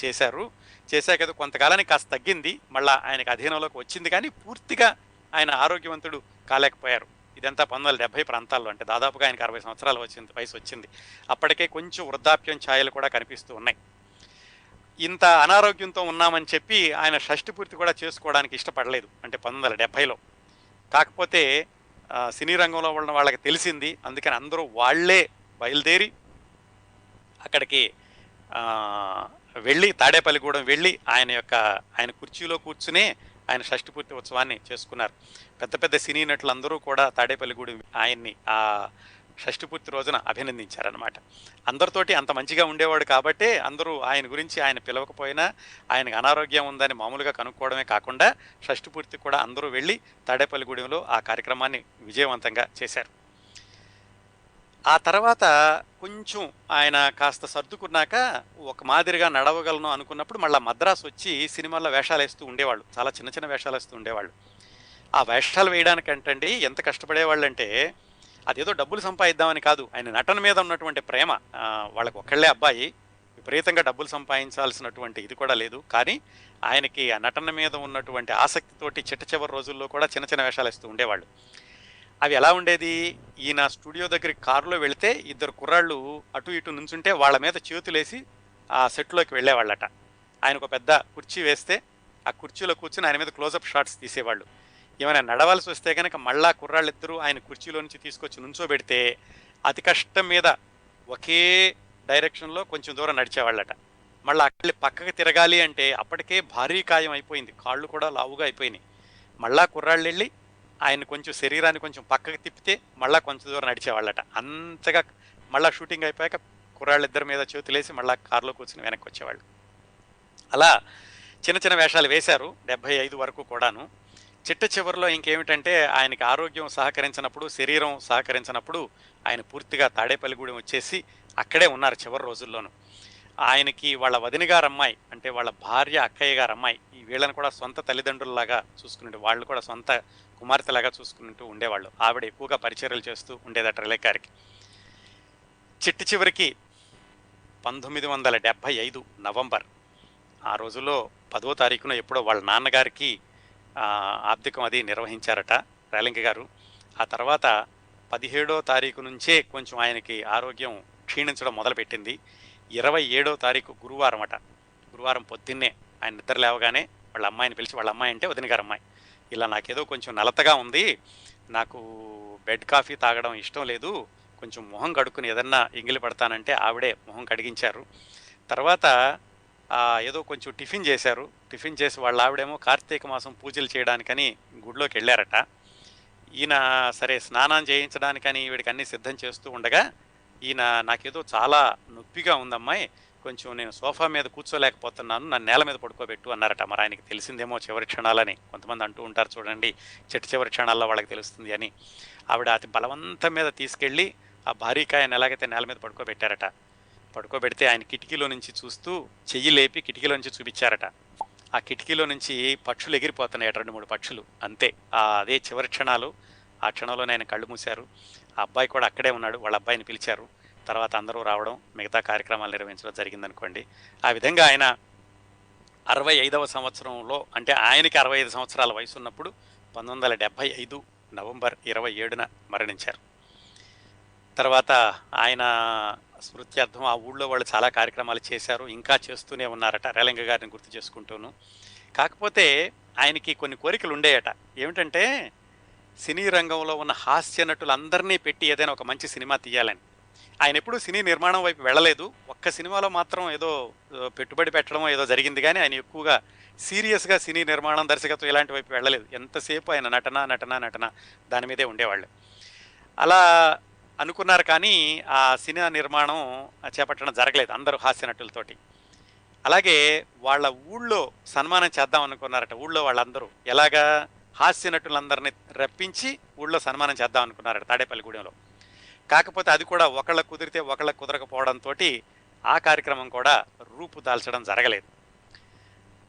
చేశారు. చేశాక కొంతకాలానికి కాస్త తగ్గింది, మళ్ళీ ఆయనకు అధీనంలోకి వచ్చింది, కానీ పూర్తిగా ఆయన ఆరోగ్యవంతుడు కాలేకపోయారు. ఇదంతా 1970 ప్రాంతాల్లో, అంటే దాదాపుగా ఆయనకు 60 సంవత్సరాల వయసు వచ్చింది. అప్పటికే కొంచెం వృద్ధాప్యం ఛాయలు కూడా కనిపిస్తూ ఉన్నాయి. ఇంత అనారోగ్యంతో ఉన్నామని చెప్పి ఆయన షష్ఠి పూర్తి కూడా చేసుకోవడానికి ఇష్టపడలేదు, అంటే 1970లో. కాకపోతే సినీ రంగంలో ఉన్న వాళ్ళకి తెలిసింది, అందుకని అందరూ వాళ్లే బయలుదేరి అక్కడికి వెళ్ళి తాడేపల్లిగూడెం వెళ్ళి ఆయన కుర్చీలో కూర్చునే ఆయన షష్ఠి పూర్తి ఉత్సవాన్ని చేసుకున్నారు. పెద్ద పెద్ద సినీ నటులందరూ కూడా తాడేపల్లిగూడెం ఆయన్ని ఆ షష్ఠి పూర్తి రోజున అభినందించారనమాట. అందరితోటి అంత మంచిగా ఉండేవాడు కాబట్టే అందరూ ఆయన గురించి, ఆయన పిలవకపోయినా ఆయనకు అనారోగ్యం ఉందని మామూలుగా కనుక్కోవడమే కాకుండా షష్ఠి పూర్తి కూడా అందరూ వెళ్ళి తాడేపల్లిగూడెంలో ఆ కార్యక్రమాన్ని విజయవంతంగా చేశారు. ఆ తర్వాత కొంచెం ఆయన కాస్త సర్దుకున్నాక ఒక మాదిరిగా నడవగలను అనుకున్నప్పుడు మళ్ళీ మద్రాసు వచ్చి సినిమాల్లో వేషాలు వేస్తూ ఉండేవాళ్ళు, చాలా చిన్న చిన్న వేషాలు వేస్తూ ఉండేవాళ్ళు. ఆ వేషాలు వేయడానికంటండి ఎంత కష్టపడేవాళ్ళు అంటే, అదేదో డబ్బులు సంపాదిద్దామని కాదు, ఆయన నటన మీద ఉన్నటువంటి ప్రేమ. వాళ్ళకి ఒక్కళ్ళే అబ్బాయి, విపరీతంగా డబ్బులు సంపాదించాల్సినటువంటి ఇది కూడా లేదు, కానీ ఆయనకి ఆ నటన మీద ఉన్నటువంటి ఆసక్తితోటి చిట్ట చివరి రోజుల్లో కూడా చిన్న చిన్న వేషాలు వేస్తూ ఉండేవాళ్ళు. అవి ఎలా ఉండేది, ఈయన స్టూడియో దగ్గరికి కారులో వెళితే ఇద్దరు కుర్రాళ్ళు అటు ఇటు నుంచుంటే వాళ్ళ మీద చేతులేసి ఆ సెట్లోకి వెళ్ళేవాళ్ళట. ఆయనకు ఒక పెద్ద కుర్చీ వేస్తే ఆ కుర్చీలో కూర్చుని ఆయన మీద క్లోజప్ షాట్స్ తీసేవాళ్ళు. ఏమైనా నడవాల్సి వస్తే కనుక మళ్ళా కుర్రాళ్ళిద్దరూ ఆయన కుర్చీలో నుంచి తీసుకొచ్చి నుంచోబెడితే అతి కష్టం మీద ఒకే డైరెక్షన్లో కొంచెం దూరం నడిచేవాళ్ళట. మళ్ళీ అక్కడి పక్కకి తిరగాలి అంటే అప్పటికే భారీ కాయం అయిపోయింది, కాళ్ళు కూడా లావుగా అయిపోయినాయి. మళ్ళా కుర్రాళ్ళు వెళ్ళి ఆయన కొంచెం శరీరాన్ని కొంచెం పక్కకి తిప్పితే మళ్ళీ కొంచెం దూరం నడిచేవాళ్ళట. అంతగా మళ్ళీ షూటింగ్ అయిపోయాక కుర్రాళ్ళిద్దరి మీద చేతులేసి మళ్ళీ కారులో కూర్చుని వెనక్కి వచ్చేవాళ్ళు. అలా చిన్న చిన్న వేషాలు వేశారు 75 వరకు కూడాను. చిట్ట చివరిలో ఇంకేమిటంటే ఆయనకి ఆరోగ్యం సహకరించినప్పుడు, శరీరం సహకరించినప్పుడు ఆయన పూర్తిగా తాడేపల్లిగూడెం వచ్చేసి అక్కడే ఉన్నారు చివరి రోజుల్లోనూ. ఆయనకి వాళ్ళ వదిన గారు అమ్మాయి, అంటే వాళ్ళ భార్య అక్కయ్య గారు అమ్మాయి, ఈ వీళ్ళని కూడా సొంత తల్లిదండ్రులలాగా చూసుకునే వాళ్ళు, కూడా సొంత కుమార్తెలాగా చూసుకుంటూ ఉండేవాళ్ళు. ఆవిడ ఎక్కువగా పరిచర్యలు చేస్తూ ఉండేదట రిలే గారికి. చిట్ట చివరికి 1975 నవంబర్ ఆ రోజుల్లో 10వ తారీఖున ఎప్పుడో వాళ్ళ నాన్నగారికి ఆబ్దికం అది నిర్వహించారట రేలంగి గారు. ఆ తర్వాత 17వ తారీఖు నుంచే కొంచెం ఆయనకి ఆరోగ్యం క్షీణించడం మొదలుపెట్టింది. 27వ తారీఖు గురువారం అట. గురువారం పొద్దున్నే ఆయన నిద్ర లేవగానే వాళ్ళ అమ్మాయిని పిలిచి, వాళ్ళ అమ్మాయి అంటే వదిన గారి అమ్మాయి, ఇలా నాకేదో కొంచెం నలతగా ఉంది, నాకు బెడ్ కాఫీ తాగడం ఇష్టం లేదు, కొంచెం మొహం కడుక్కుని ఏదన్నా ఎంగిలి పడతానంటే ఆవిడే మొహం కడిగించారు. తర్వాత ఏదో కొంచెం టిఫిన్ చేశారు. టిఫిన్ చేసి వాళ్ళ ఆవిడేమో కార్తీక మాసం పూజలు చేయడానికని గుడిలోకి వెళ్ళారట. ఈయన సరే స్నానం చేయించడానికని వీడికి అన్నీ సిద్ధం చేస్తూ ఉండగా ఈయన, నాకేదో చాలా నొప్పిగా ఉందమ్మాయి, కొంచెం నేను సోఫా మీద కూర్చోలేకపోతున్నాను, నన్ను నేల మీద పడుకోబెట్టు అన్నారట. మరి ఆయనకి తెలిసిందేమో చివరి క్షణాలని, కొంతమంది అంటూ ఉంటారు చూడండి, చివరి క్షణాల్లో వాళ్ళకి తెలుస్తుంది అని. ఆవిడ అతి బలవంతం మీద తీసుకెళ్ళి ఆ భారీకాయని ఎలాగైతే నేల మీద పడుకోబెట్టారట. పడుకోబెడితే ఆయన కిటికీలో నుంచి చూస్తూ చెయ్యి లేపి కిటికీలో నుంచి చూపించారట. ఆ కిటికీలో నుంచి పక్షులు ఎగిరిపోతున్నాయి, 2-3 పక్షులు, అంతే. అదే చివరి క్షణాలు. ఆ క్షణంలోనే ఆయన కళ్ళు మూశారు. ఆ అబ్బాయి కూడా అక్కడే ఉన్నాడు. వాళ్ళ అబ్బాయిని పిలిచారు. తర్వాత అందరూ రావడం, మిగతా కార్యక్రమాలు నిర్వహించడం జరిగిందనుకోండి. ఆ విధంగా ఆయన 65వ సంవత్సరంలో, అంటే ఆయనకి 65 సంవత్సరాల వయసు ఉన్నప్పుడు 1975 నవంబర్ 27న మరణించారు. తర్వాత ఆయన స్మృత్యార్థం ఆ ఊళ్ళో వాళ్ళు చాలా కార్యక్రమాలు చేశారు, ఇంకా చేస్తూనే ఉన్నారట, రేలంగి గారిని గుర్తు చేసుకుంటూను. కాకపోతే ఆయనకి కొన్ని కోరికలు ఉండేయట. ఏమిటంటే సినీ రంగంలో ఉన్న హాస్య నటులందరినీ పెట్టి ఏదైనా ఒక మంచి సినిమా తీయాలని. ఆయన ఎప్పుడూ సినీ నిర్మాణం వైపు వెళ్ళలేదు. ఒక్క సినిమాలో మాత్రం ఏదో పెట్టుబడి పెట్టడం ఏదో జరిగింది, కానీ ఆయన ఎక్కువగా సీరియస్గా సినీ నిర్మాణం, దర్శకత్వం ఇలాంటి వైపు వెళ్ళలేదు. ఎంతసేపు ఆయన నటన నటన నటన దాని మీదే ఉండేవాళ్ళు. అలా అనుకున్నారు, కానీ ఆ సినిమా నిర్మాణం చేపట్టడం జరగలేదు అందరూ హాస్య నటులతోటి. అలాగే వాళ్ళ ఊళ్ళో సన్మానం చేద్దాం అనుకున్నారట. ఊళ్ళో వాళ్ళందరూ ఎలాగా హాస్య నటులందరినీ రప్పించి ఊళ్ళో సన్మానం చేద్దాం అనుకున్నారట తాడేపల్లిగూడెంలో. కాకపోతే అది కూడా ఒకళ్ళకు కుదిరితే ఒకళ్ళకు కుదరకపోవడంతో ఆ కార్యక్రమం కూడా రూపు దాల్చడం జరగలేదు.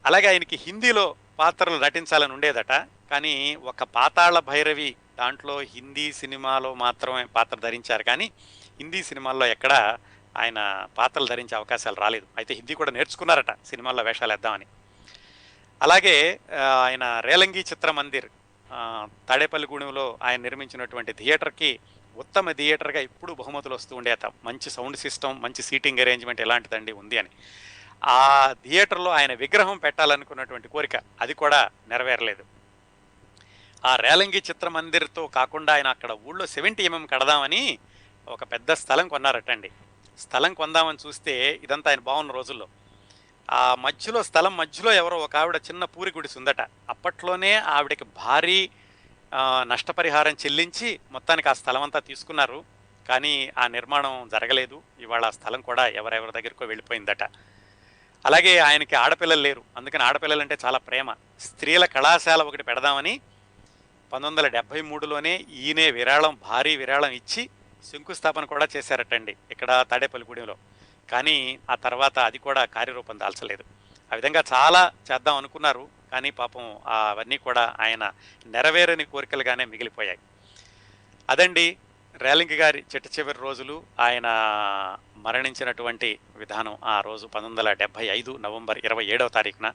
అలాగే ఆయనకి హిందీలో పాత్రలు నటించాలని ఉండేదట, కానీ ఒక పాతాళ భైరవి దాంట్లో హిందీ సినిమాలో మాత్రమే పాత్ర ధరించారు, కానీ హిందీ సినిమాల్లో ఎక్కడా ఆయన పాత్రలు ధరించే అవకాశాలు రాలేదు. అయితే హిందీ కూడా నేర్చుకున్నారట సినిమాల్లో వేషాలు వేద్దామని. అలాగే ఆయన రేలంగి చిత్రమందిర్ తాడేపల్లిగూడెంలో ఆయన నిర్మించినటువంటి థియేటర్కి ఉత్తమ థియేటర్గా ఇప్పుడు బహుమతులు వస్తూ ఉండేట. మంచి సౌండ్ సిస్టమ్, మంచి సీటింగ్ అరేంజ్మెంట్ ఎలాంటిదండి ఉంది అని. ఆ థియేటర్లో ఆయన విగ్రహం పెట్టాలనుకున్నటువంటి కోరిక అది కూడా నెరవేరలేదు. ఆ రేలంగి చిత్రమందిర్తో కాకుండా ఆయన అక్కడ ఊళ్ళో 70 mm కడదామని ఒక పెద్ద స్థలం కొన్నారటండి. స్థలం కొందామని చూస్తే, ఇదంతా ఆయన బాగున్న రోజుల్లో, ఆ మధ్యలో స్థలం మధ్యలో ఎవరో ఒక ఆవిడ చిన్న పూరి గుడిసి ఉందట. అప్పట్లోనే ఆవిడకి భారీ నష్టపరిహారం చెల్లించి మొత్తానికి ఆ స్థలం అంతా తీసుకున్నారు, కానీ ఆ నిర్మాణం జరగలేదు. ఇవాళ ఆ స్థలం కూడా ఎవరెవరి దగ్గరకో వెళ్ళిపోయిందట. అలాగే ఆయనకి ఆడపిల్లలు లేరు, అందుకని ఆడపిల్లలంటే చాలా ప్రేమ. స్త్రీల కళాశాల ఒకటి పెడదామని 1973లోనే ఈయనే భారీ విరాళం ఇచ్చి శంకుస్థాపన కూడా చేశారటండి ఇక్కడ తాడేపల్లిగూడెంలో. కానీ ఆ తర్వాత అది కూడా కార్యరూపం దాల్చలేదు. ఆ విధంగా చాలా చేద్దాం అనుకున్నారు, కానీ పాపం అవన్నీ కూడా ఆయన నెరవేరని కోరికలుగానే మిగిలిపోయాయి. అదండి రేలంగి గారి చిట్ట రోజులు, ఆయన మరణించినటువంటి విధానం ఆ రోజు 1975 నవంబర్ 27వ తారీఖున.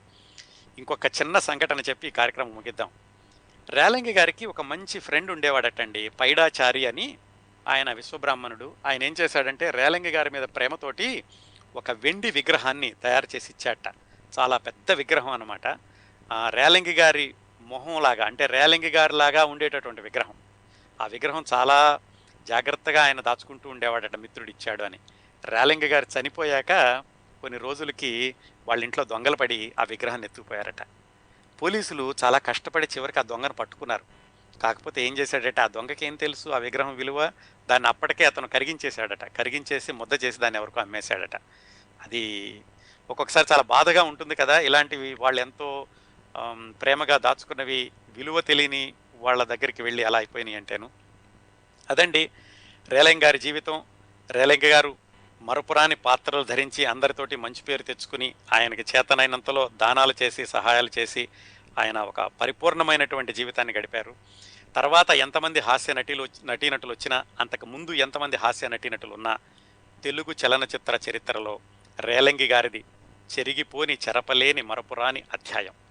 ఇంకొక చిన్న సంఘటన చెప్పి ఈ కార్యక్రమం ముగిద్దాం. రేలంగి గారికి ఒక మంచి ఫ్రెండ్ ఉండేవాడటండి, పైడాచారి అని. ఆయన విశ్వబ్రాహ్మణుడు. ఆయన ఏం చేశాడంటే రేలంగి గారి మీద ప్రేమతోటి ఒక వెండి విగ్రహాన్ని తయారు చేసి ఇచ్చాట. చాలా పెద్ద విగ్రహం అనమాట. రేలంగి గారి మొహంలాగా, అంటే రేలంగి గారిలాగా ఉండేటటువంటి విగ్రహం. ఆ విగ్రహం చాలా జాగ్రత్తగా ఆయన దాచుకుంటూ ఉండేవాడట, మిత్రుడు ఇచ్చాడు అని. రేలంగి గారు చనిపోయాక కొన్ని రోజులకి వాళ్ళ ఇంట్లో దొంగలు పడి ఆ విగ్రహాన్ని ఎత్తుకుపోయారట. పోలీసులు చాలా కష్టపడి చివరికి ఆ దొంగను పట్టుకున్నారు. కాకపోతే ఏం చేశాడట, ఆ దొంగకి ఏం తెలుసు ఆ విగ్రహం విలువ, దాన్ని అప్పటికే అతను కరిగించేశాడట. కరిగించేసి ముద్ద చేసి దాన్ని ఎవరికో అమ్మేశాడట. అది ఒక్కొక్కసారి చాలా బాధగా ఉంటుంది కదా, ఇలాంటివి వాళ్ళు ఎంతో ప్రేమగా దాచుకున్నవి విలువ తెలియని వాళ్ళ దగ్గరికి వెళ్ళి అలా అయిపోయినాయి అంటేను. అదండి రేలంగి గారి జీవితం. రేలంగి గారు మరపురాని పాత్రలు ధరించి అందరితోటి మంచి పేరు తెచ్చుకుని, ఆయనకి చేతనైనంతలో దానాలు చేసి సహాయాలు చేసి ఆయన ఒక పరిపూర్ణమైనటువంటి జీవితాన్ని గడిపారు. తర్వాత ఎంతమంది హాస్య నటీనటులు వచ్చినా, అంతకు ముందు ఎంతమంది హాస్య నటీనటులు ఉన్నా, తెలుగు చలనచిత్ర చరిత్రలో రేలంగి గారిది చెరిగిపోని చెరపలేని మరపురాని అధ్యాయం.